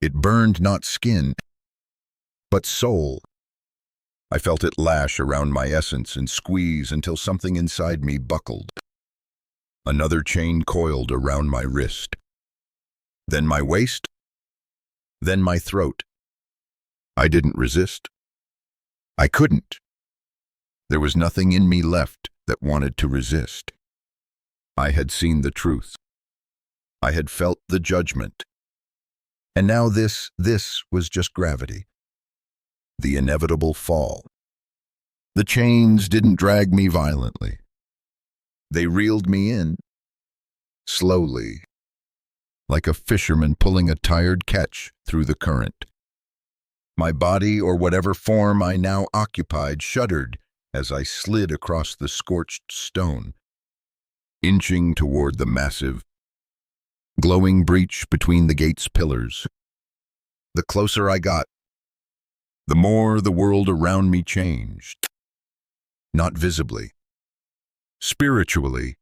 It burned not skin, but soul. I felt it lash around my essence and squeeze until something inside me buckled. Another chain coiled around my wrist, then my waist, then my throat. I didn't resist. I couldn't. There was nothing in me left that wanted to resist. I had seen the truth. I had felt the judgment. And now this was just gravity. The inevitable fall. The chains didn't drag me violently. They reeled me in, slowly, like a fisherman pulling a tired catch through the current. My body, or whatever form I now occupied, shuddered as I slid across the scorched stone, inching toward the massive, glowing breach between the gate's pillars. The closer I got, the more the world around me changed. Not visibly. Spiritually.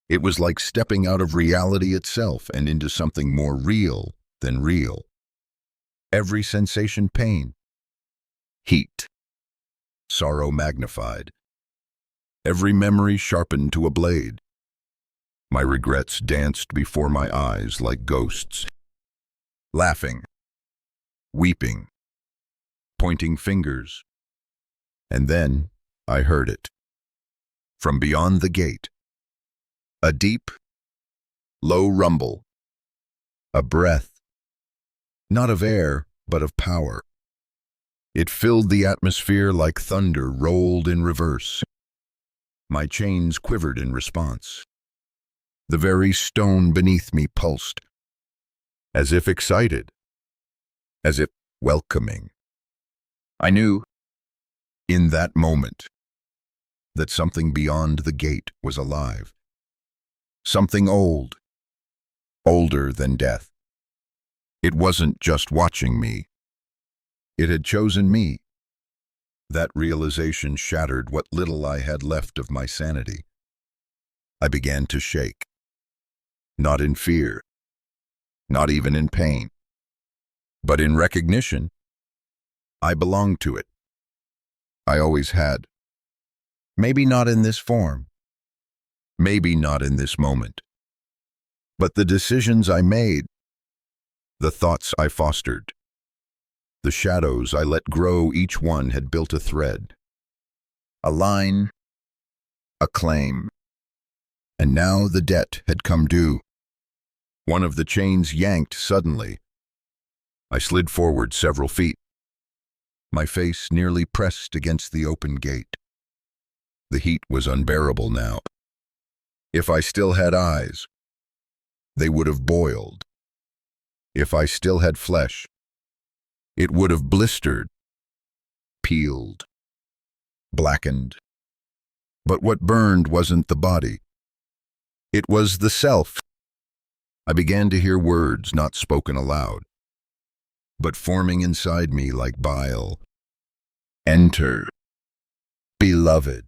It was like stepping out of reality itself and into something more real than real. Every sensation pain. Heat. Sorrow magnified. Every memory sharpened to a blade. My regrets danced before my eyes like ghosts. Laughing. Weeping. Pointing fingers. And then I heard it. From beyond the gate. A deep, low rumble. A breath. Not of air, but of power. It filled the atmosphere like thunder rolled in reverse. My chains quivered in response. The very stone beneath me pulsed, as if excited, as if welcoming. I knew, in that moment, that something beyond the gate was alive. Something old, older than death. It wasn't just watching me. It had chosen me. That realization shattered what little I had left of my sanity. I began to shake. Not in fear, not even in pain, but in recognition. I belonged to it. I always had. Maybe not in this form. Maybe not in this moment. But the decisions I made, the thoughts I fostered, the shadows I let grow, each one had built a thread, a line, a claim. And now the debt had come due. One of the chains yanked suddenly. I slid forward several feet, my face nearly pressed against the open gate. The heat was unbearable now. If I still had eyes, they would have boiled. If I still had flesh, it would have blistered, peeled, blackened. But what burned wasn't the body. It was the self. I began to hear words not spoken aloud, but forming inside me like bile. Enter, beloved.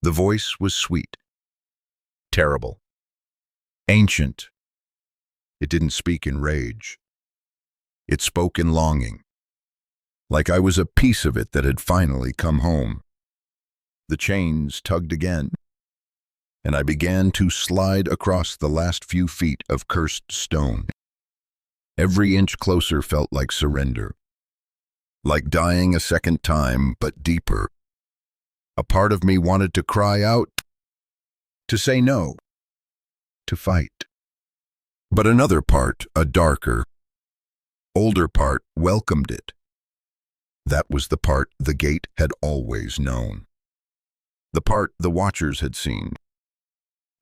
The voice was sweet, terrible, ancient. It didn't speak in rage. It spoke in longing, like I was a piece of it that had finally come home. The chains tugged again. and I began to slide across the last few feet of cursed stone. Every inch closer felt like surrender, like dying a second time, but deeper. A part of me wanted to cry out, to say no, to fight. But another part, a darker, older part, welcomed it. That was the part the gate had always known. The part the watchers had seen.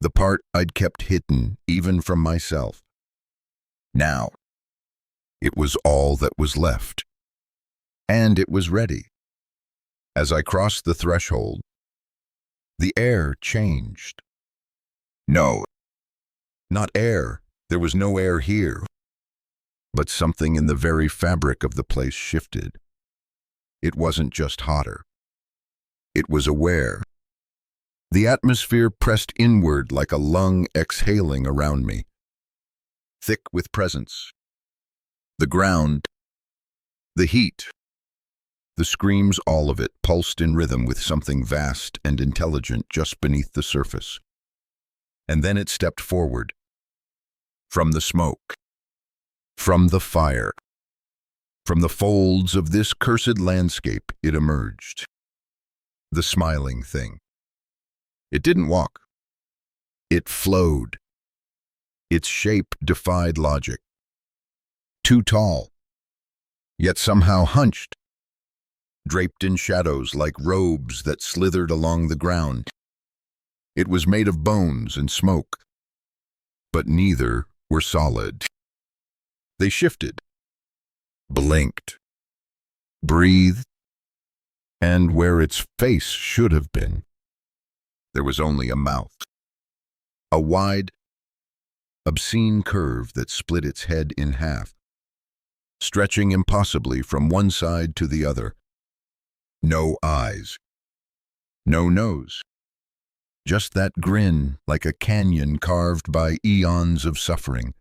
The part I'd kept hidden, even from myself. Now, it was all that was left. And it was ready. As I crossed the threshold, the air changed. No, not air. There was no air here. But something in the very fabric of the place shifted. It wasn't just hotter. It was aware. The atmosphere pressed inward like a lung exhaling around me, thick with presence. The ground, the heat, the screams, all of it pulsed in rhythm with something vast and intelligent just beneath the surface. And then it stepped forward. From the smoke, from the fire, from the folds of this cursed landscape, it emerged. The smiling thing. It didn't walk. It flowed. Its shape defied logic. Too tall, yet somehow hunched, draped in shadows like robes that slithered along the ground. It was made of bones and smoke, but neither were solid. They shifted, blinked, breathed, and where its face should have been, there was only a mouth. A wide, obscene curve that split its head in half, stretching impossibly from one side to the other. No eyes, no nose, just that grin like a canyon carved by eons of suffering.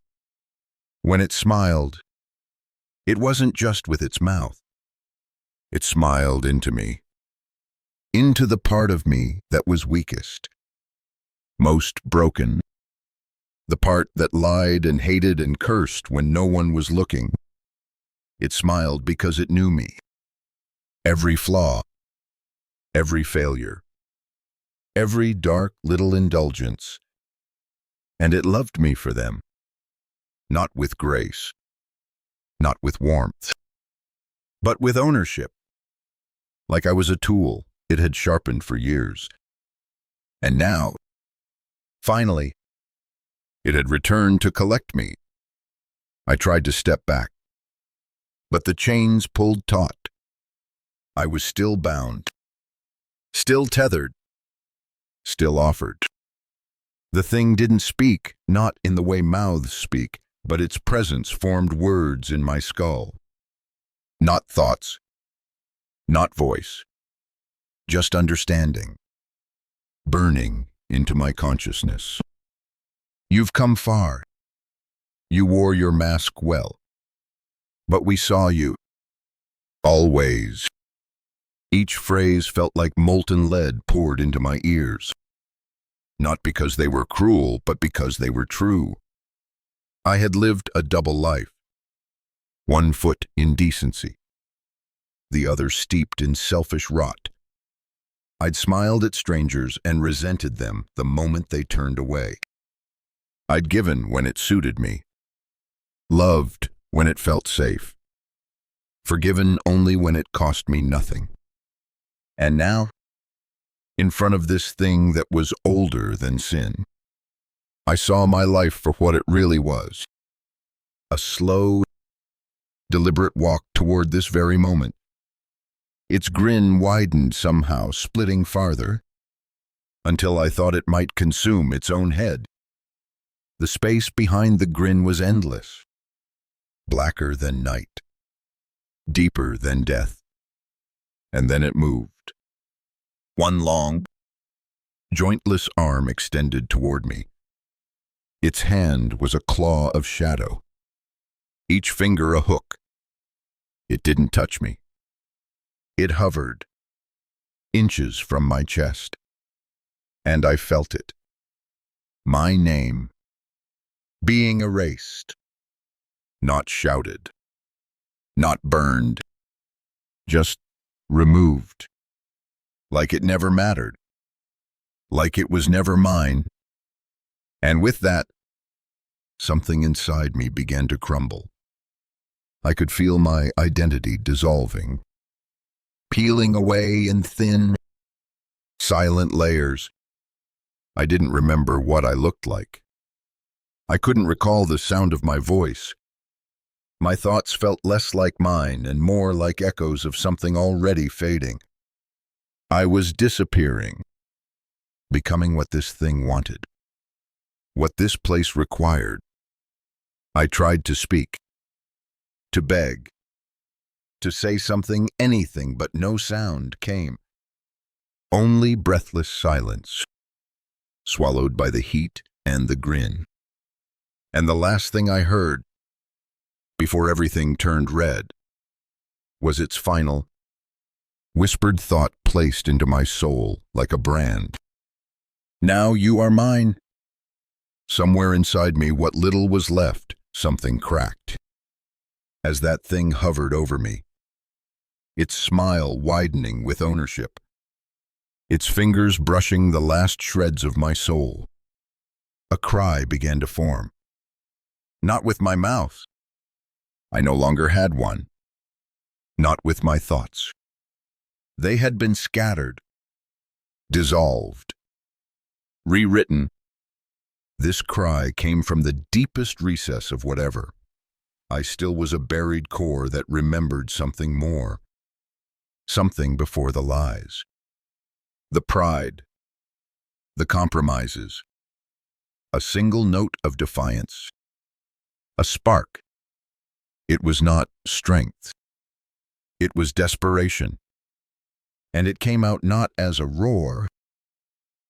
When it smiled, it wasn't just with its mouth. It smiled into me, into the part of me that was weakest, most broken, the part that lied and hated and cursed when no one was looking. It smiled because it knew me. Every flaw, every failure, every dark little indulgence, and it loved me for them. Not with grace, not with warmth, but with ownership. Like I was a tool it had sharpened for years. And now, finally, it had returned to collect me. I tried to step back, but the chains pulled taut. I was still bound, still tethered, still offered. The thing didn't speak, not in the way mouths speak, but its presence formed words in my skull. Not thoughts, not voice, just understanding, burning into my consciousness. You've come far. You wore your mask well. But we saw you. Always. Each phrase felt like molten lead poured into my ears. Not because they were cruel, but because they were true. I had lived a double life. One foot in decency, the other steeped in selfish rot. I'd smiled at strangers and resented them the moment they turned away. I'd given when it suited me, loved when it felt safe, forgiven only when it cost me nothing. And now, in front of this thing that was older than sin, I saw my life for what it really was. A slow, deliberate walk toward this very moment. Its grin widened somehow, splitting farther, until I thought it might consume its own head. The space behind the grin was endless, blacker than night, deeper than death. And then it moved. One long, jointless arm extended toward me. Its hand was a claw of shadow, each finger a hook. It didn't touch me. It hovered, inches from my chest, and I felt it. My name, being erased, not shouted, not burned, just removed, like it never mattered, like it was never mine. And with that, something inside me began to crumble. I could feel my identity dissolving, peeling away in thin, silent layers. I didn't remember what I looked like. I couldn't recall the sound of my voice. My thoughts felt less like mine and more like echoes of something already fading. I was disappearing, becoming what this thing wanted, what this place required. I tried to speak, to beg, to say something, anything, but no sound came. Only breathless silence, swallowed by the heat and the grin. And the last thing I heard, before everything turned red, was its final, whispered thought placed into my soul like a brand. Now you are mine. Somewhere inside me, what little was left, something cracked. As that thing hovered over me, its smile widening with ownership, its fingers brushing the last shreds of my soul, a cry began to form. Not with my mouth. I no longer had one. Not with my thoughts. They had been scattered, dissolved, rewritten. This cry came from the deepest recess of whatever. I still was a buried core that remembered something more. Something before the lies. The pride. The compromises. A single note of defiance. A spark. It was not strength. It was desperation. And it came out not as a roar,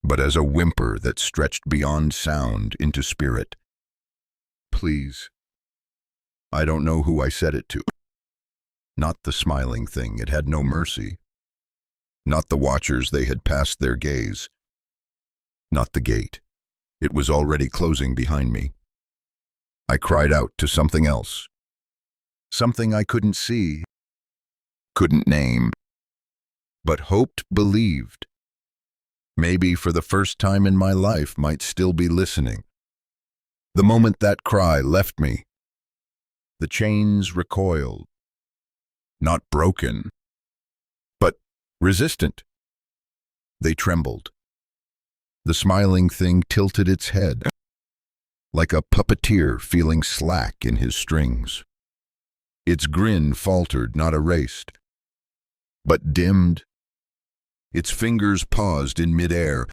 but as a whimper that stretched beyond sound into spirit. Please. I don't know who I said it to. Not the smiling thing, it had no mercy. Not the watchers, they had passed their gaze. Not the gate. It was already closing behind me. I cried out to something else. Something I couldn't see, couldn't name, but hoped, believed. Maybe for the first time in my life might still be listening. The moment that cry left me, the chains recoiled. Not broken, but resistant. They trembled. The smiling thing tilted its head, like a puppeteer feeling slack in his strings. Its grin faltered, not erased, but dimmed. Its fingers paused in midair.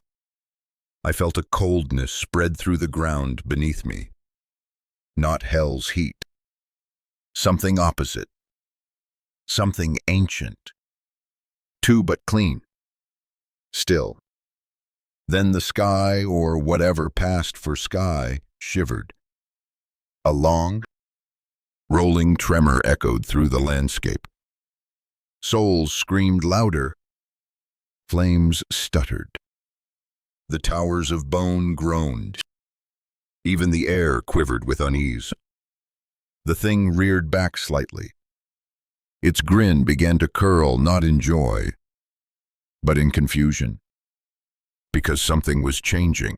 I felt a coldness spread through the ground beneath me. Not hell's heat. Something opposite. Something ancient. Too but clean. Still. Then the sky, or whatever passed for sky, shivered. A long, rolling tremor echoed through the landscape. Souls screamed louder. Flames stuttered. The towers of bone groaned. Even the air quivered with unease. The thing reared back slightly. Its grin began to curl, not in joy, but in confusion. Because something was changing.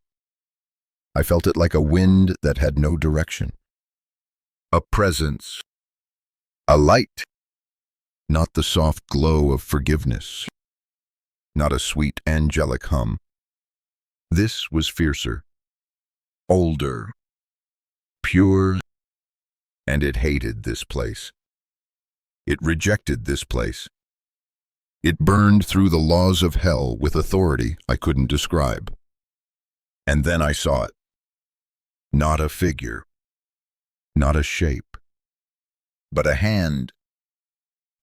I felt it like a wind that had no direction. A presence. A light. Not the soft glow of forgiveness. Not a sweet angelic hum. This was fiercer. Older. Pure. And it hated this place. It rejected this place. It burned through the laws of hell with authority I couldn't describe. And then I saw it. Not a figure. Not a shape. But a hand.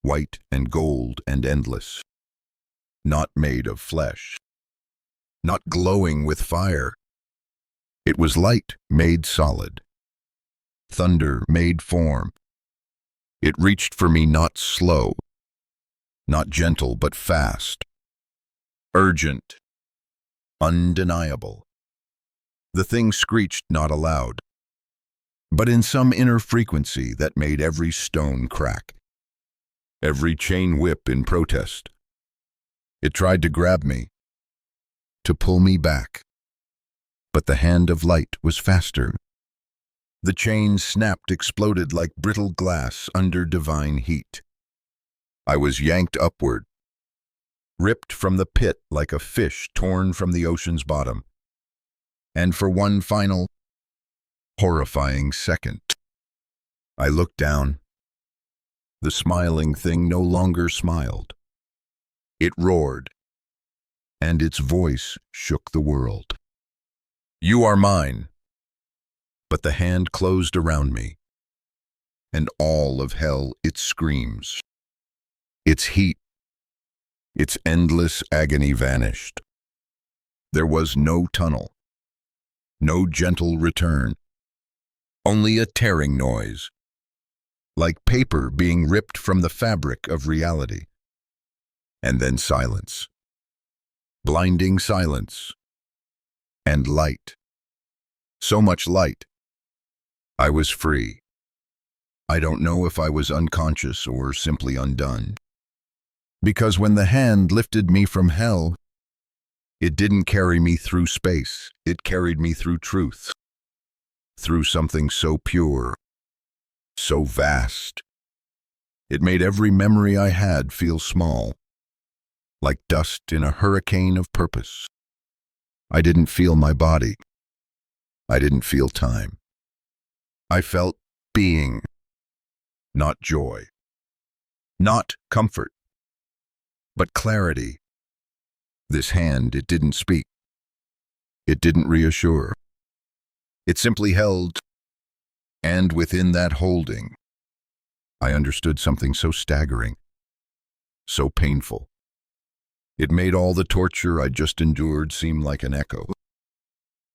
White and gold and endless. Not made of flesh. Not glowing with fire. It was light made solid. Thunder made form. It reached for me not slow. Not gentle, but fast. Urgent. Undeniable. The thing screeched not aloud, but in some inner frequency that made every stone crack, every chain whip in protest. It tried to grab me, to pull me back, but the hand of light was faster. The chain snapped, exploded like brittle glass under divine heat. I was yanked upward, ripped from the pit like a fish torn from the ocean's bottom. And for one final, horrifying second, I looked down. The smiling thing no longer smiled. It roared, and its voice shook the world. You are mine. But the hand closed around me, and all of hell, its screams, its heat, its endless agony vanished. There was no tunnel, no gentle return, only a tearing noise, like paper being ripped from the fabric of reality. And then silence, blinding silence, and light. So much light. I was free. I don't know if I was unconscious or simply undone. Because when the hand lifted me from hell, it didn't carry me through space. It carried me through truth. Through something so pure, so vast. It made every memory I had feel small, like dust in a hurricane of purpose. I didn't feel my body. I didn't feel time. I felt being, not joy, not comfort, but clarity. This hand, it didn't speak. It didn't reassure. It simply held, and within that holding, I understood something so staggering, so painful. It made all the torture I'd just endured seem like an echo.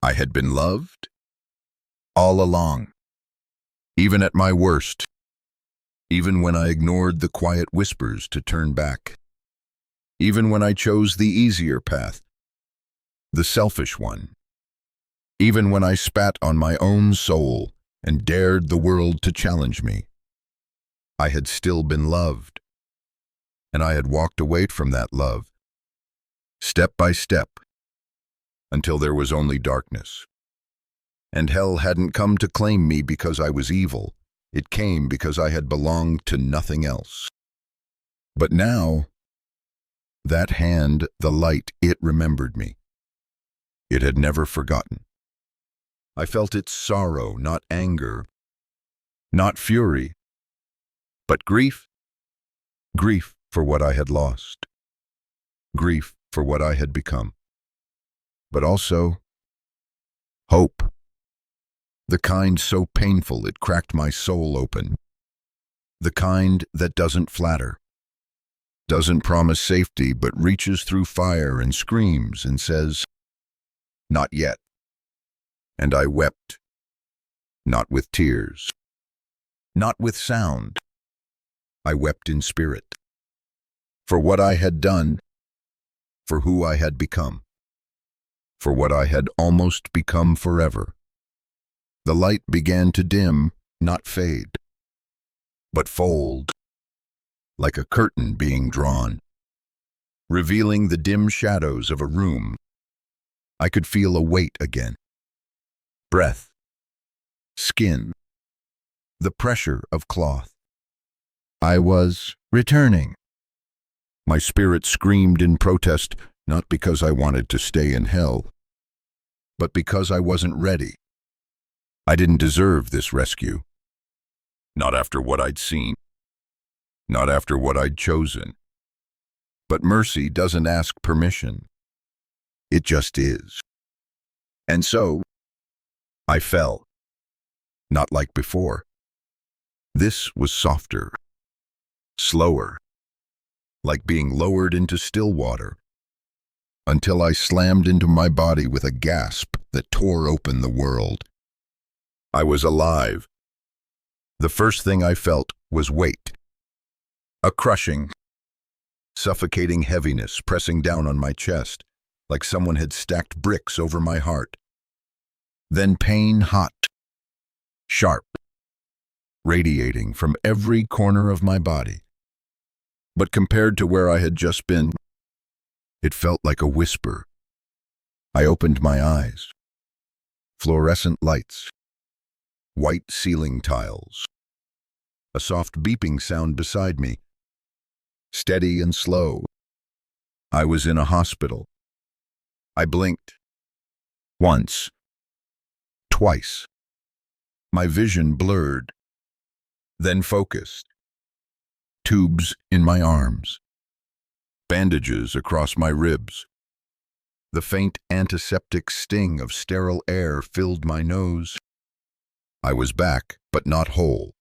I had been loved all along. Even at my worst, even when I ignored the quiet whispers to turn back, even when I chose the easier path, the selfish one, even when I spat on my own soul and dared the world to challenge me, I had still been loved, and I had walked away from that love, step by step, until there was only darkness. And hell hadn't come to claim me because I was evil. It came because I had belonged to nothing else. But now, that hand, the light, it remembered me. It had never forgotten. I felt its sorrow, not anger, not fury, but grief. Grief for what I had lost. Grief for what I had become. But also, hope. The kind so painful it cracked my soul open. The kind that doesn't flatter, doesn't promise safety, but reaches through fire and screams and says, not yet. And I wept, not with tears, not with sound. I wept in spirit, for what I had done, for who I had become, for what I had almost become forever. The light began to dim, not fade, but fold, like a curtain being drawn, revealing the dim shadows of a room. I could feel a weight again. Breath, skin, the pressure of cloth. I was returning. My spirit screamed in protest, not because I wanted to stay in hell, but because I wasn't ready. I didn't deserve this rescue. Not after what I'd seen. Not after what I'd chosen. But mercy doesn't ask permission. It just is. And so, I fell. Not like before. This was softer, slower, like being lowered into still water, until I slammed into my body with a gasp that tore open the world. I was alive. The first thing I felt was weight. A crushing, suffocating heaviness pressing down on my chest, like someone had stacked bricks over my heart. Then pain hot, sharp, radiating from every corner of my body. But compared to where I had just been, it felt like a whisper. I opened my eyes. Fluorescent lights, white ceiling tiles, a soft beeping sound beside me, steady and slow. I was in a hospital. I blinked. Once. Twice. My vision blurred, then focused. Tubes in my arms. Bandages across my ribs. The faint antiseptic sting of sterile air filled my nose. I was back, but not whole.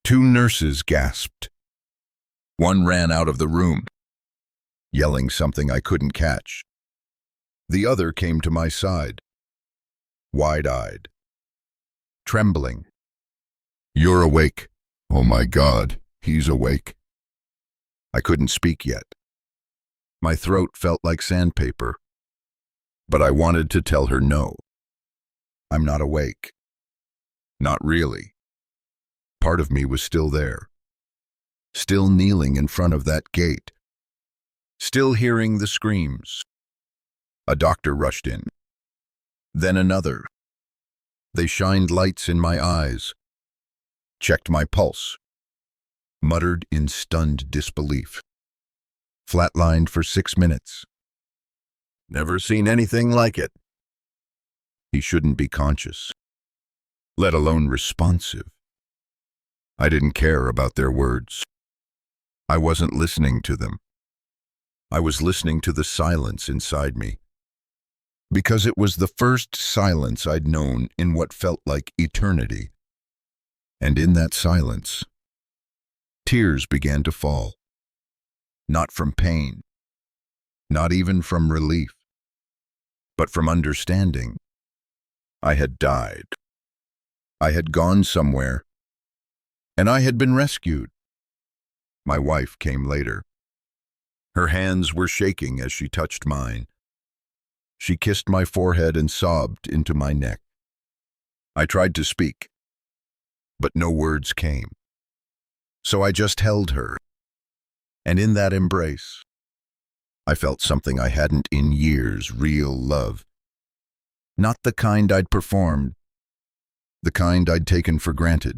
2 nurses gasped. One ran out of the room, yelling something I couldn't catch. The other came to my side, wide-eyed, trembling. "You're awake." "Oh my God, he's awake." I couldn't speak yet. My throat felt like sandpaper, but I wanted to tell her no. I'm not awake. Not really. Part of me was still there, still kneeling in front of that gate, still hearing the screams. A doctor rushed in, then another. They shined lights in my eyes, checked my pulse, muttered in stunned disbelief. Flatlined for 6 minutes. Never seen anything like it. He shouldn't be conscious, let alone responsive. I didn't care about their words. I wasn't listening to them. I was listening to the silence inside me. Because it was the first silence I'd known in what felt like eternity. And in that silence, tears began to fall. Not from pain, not even from relief, but from understanding. I had died. I had gone somewhere, and I had been rescued. My wife came later. Her hands were shaking as she touched mine. She kissed my forehead and sobbed into my neck. I tried to speak, but no words came. So I just held her. And in that embrace, I felt something I hadn't in years, real love. Not the kind I'd performed, the kind I'd taken for granted,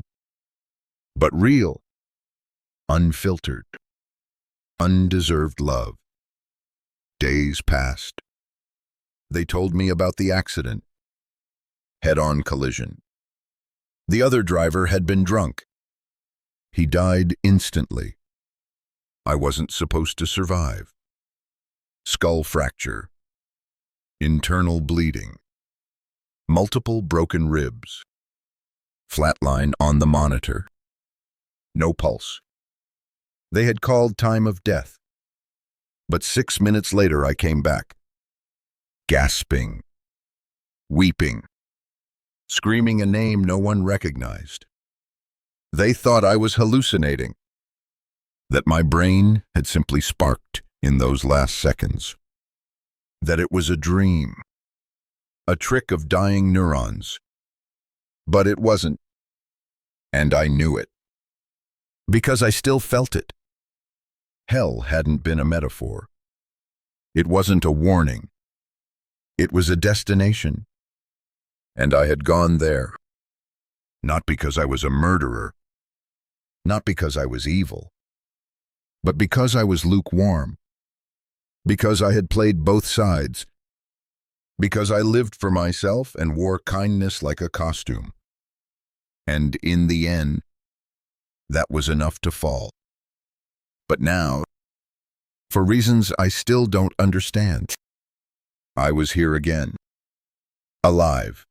but real, unfiltered, undeserved love. Days passed. They told me about the accident. Head-on collision. The other driver had been drunk. He died instantly. I wasn't supposed to survive. Skull fracture. Internal bleeding. Multiple broken ribs. Flatline on the monitor. No pulse. They had called time of death. But 6 minutes later I came back. Gasping. Weeping. Screaming a name no one recognized. They thought I was hallucinating. That my brain had simply sparked in those last seconds. That it was a dream. A trick of dying neurons. But it wasn't. And I knew it. Because I still felt it. Hell hadn't been a metaphor. It wasn't a warning. It was a destination. And I had gone there. Not because I was a murderer. Not because I was evil. But because I was lukewarm. Because I had played both sides. Because I lived for myself and wore kindness like a costume. And in the end, that was enough to fall. But now, for reasons I still don't understand, I was here again. Alive.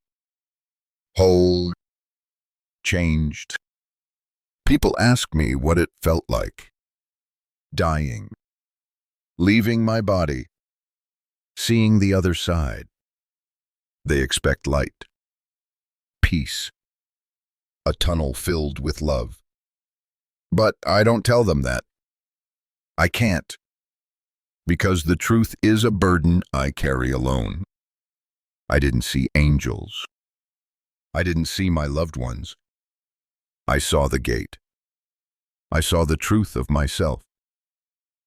Whole. Changed. People ask me what it felt like. Dying. Leaving my body. Seeing the other side. They expect light. Peace. A tunnel filled with love. But I don't tell them that. I can't. Because the truth is a burden I carry alone. I didn't see angels. I didn't see my loved ones. I saw the gate. I saw the truth of myself,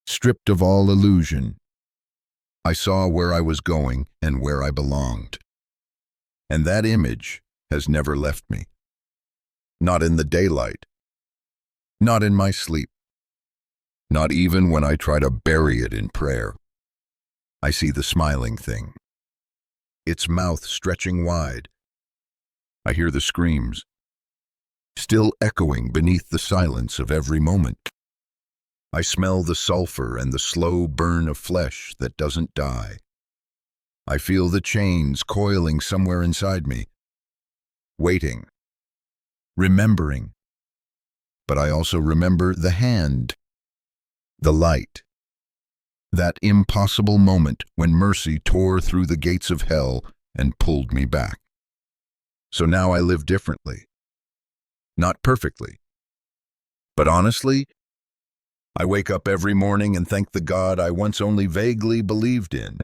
stripped of all illusion. I saw where I was going and where I belonged. And that image has never left me. Not in the daylight. Not in my sleep. Not even when I try to bury it in prayer. I see the smiling thing, its mouth stretching wide. I hear the screams, still echoing beneath the silence of every moment. I smell the sulfur and the slow burn of flesh that doesn't die. I feel the chains coiling somewhere inside me, waiting, remembering. But I also remember the hand, the light, that impossible moment when mercy tore through the gates of hell and pulled me back. So now I live differently. Not perfectly, but honestly, I wake up every morning and thank the God I once only vaguely believed in.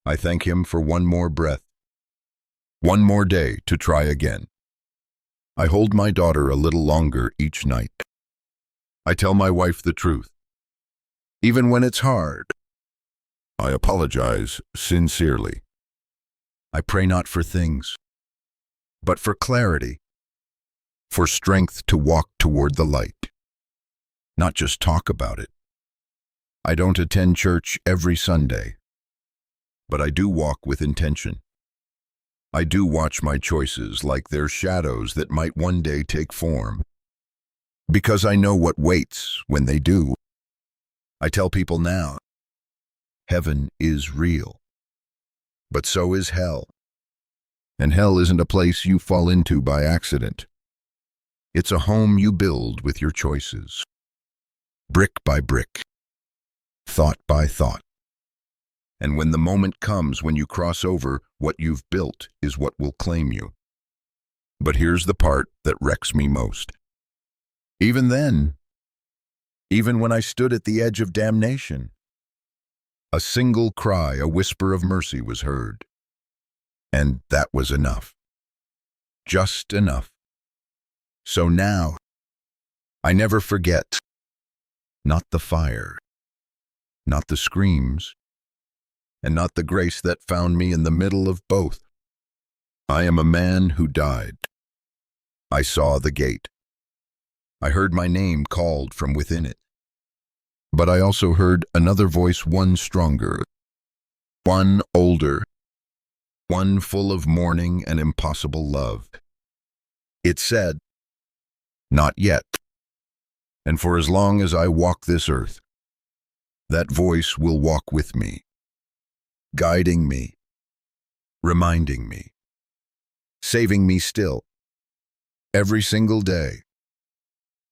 I thank Him for one more breath, one more day to try again. I hold my daughter a little longer each night. I tell my wife the truth, even when it's hard. I apologize sincerely. I pray not for things, but for clarity, for strength to walk toward the light, not just talk about it. I don't attend church every Sunday, but I do walk with intention. I do watch my choices like they're shadows that might one day take form, because I know what waits when they do. I tell people now, heaven is real, but so is hell. And hell isn't a place you fall into by accident. It's a home you build with your choices, brick by brick, thought by thought. And when the moment comes when you cross over, what you've built is what will claim you. But here's the part that wrecks me most. Even then, even when I stood at the edge of damnation, a single cry, a whisper of mercy was heard. And that was enough. Just enough. So now, I never forget. Not the fire, not the screams, and not the grace that found me in the middle of both. I am a man who died. I saw the gate. I heard my name called from within it. But I also heard another voice, one stronger, one older, one full of mourning and impossible love. It said, "Not yet." And for as long as I walk this earth, that voice will walk with me, guiding me, reminding me, saving me still, every single day.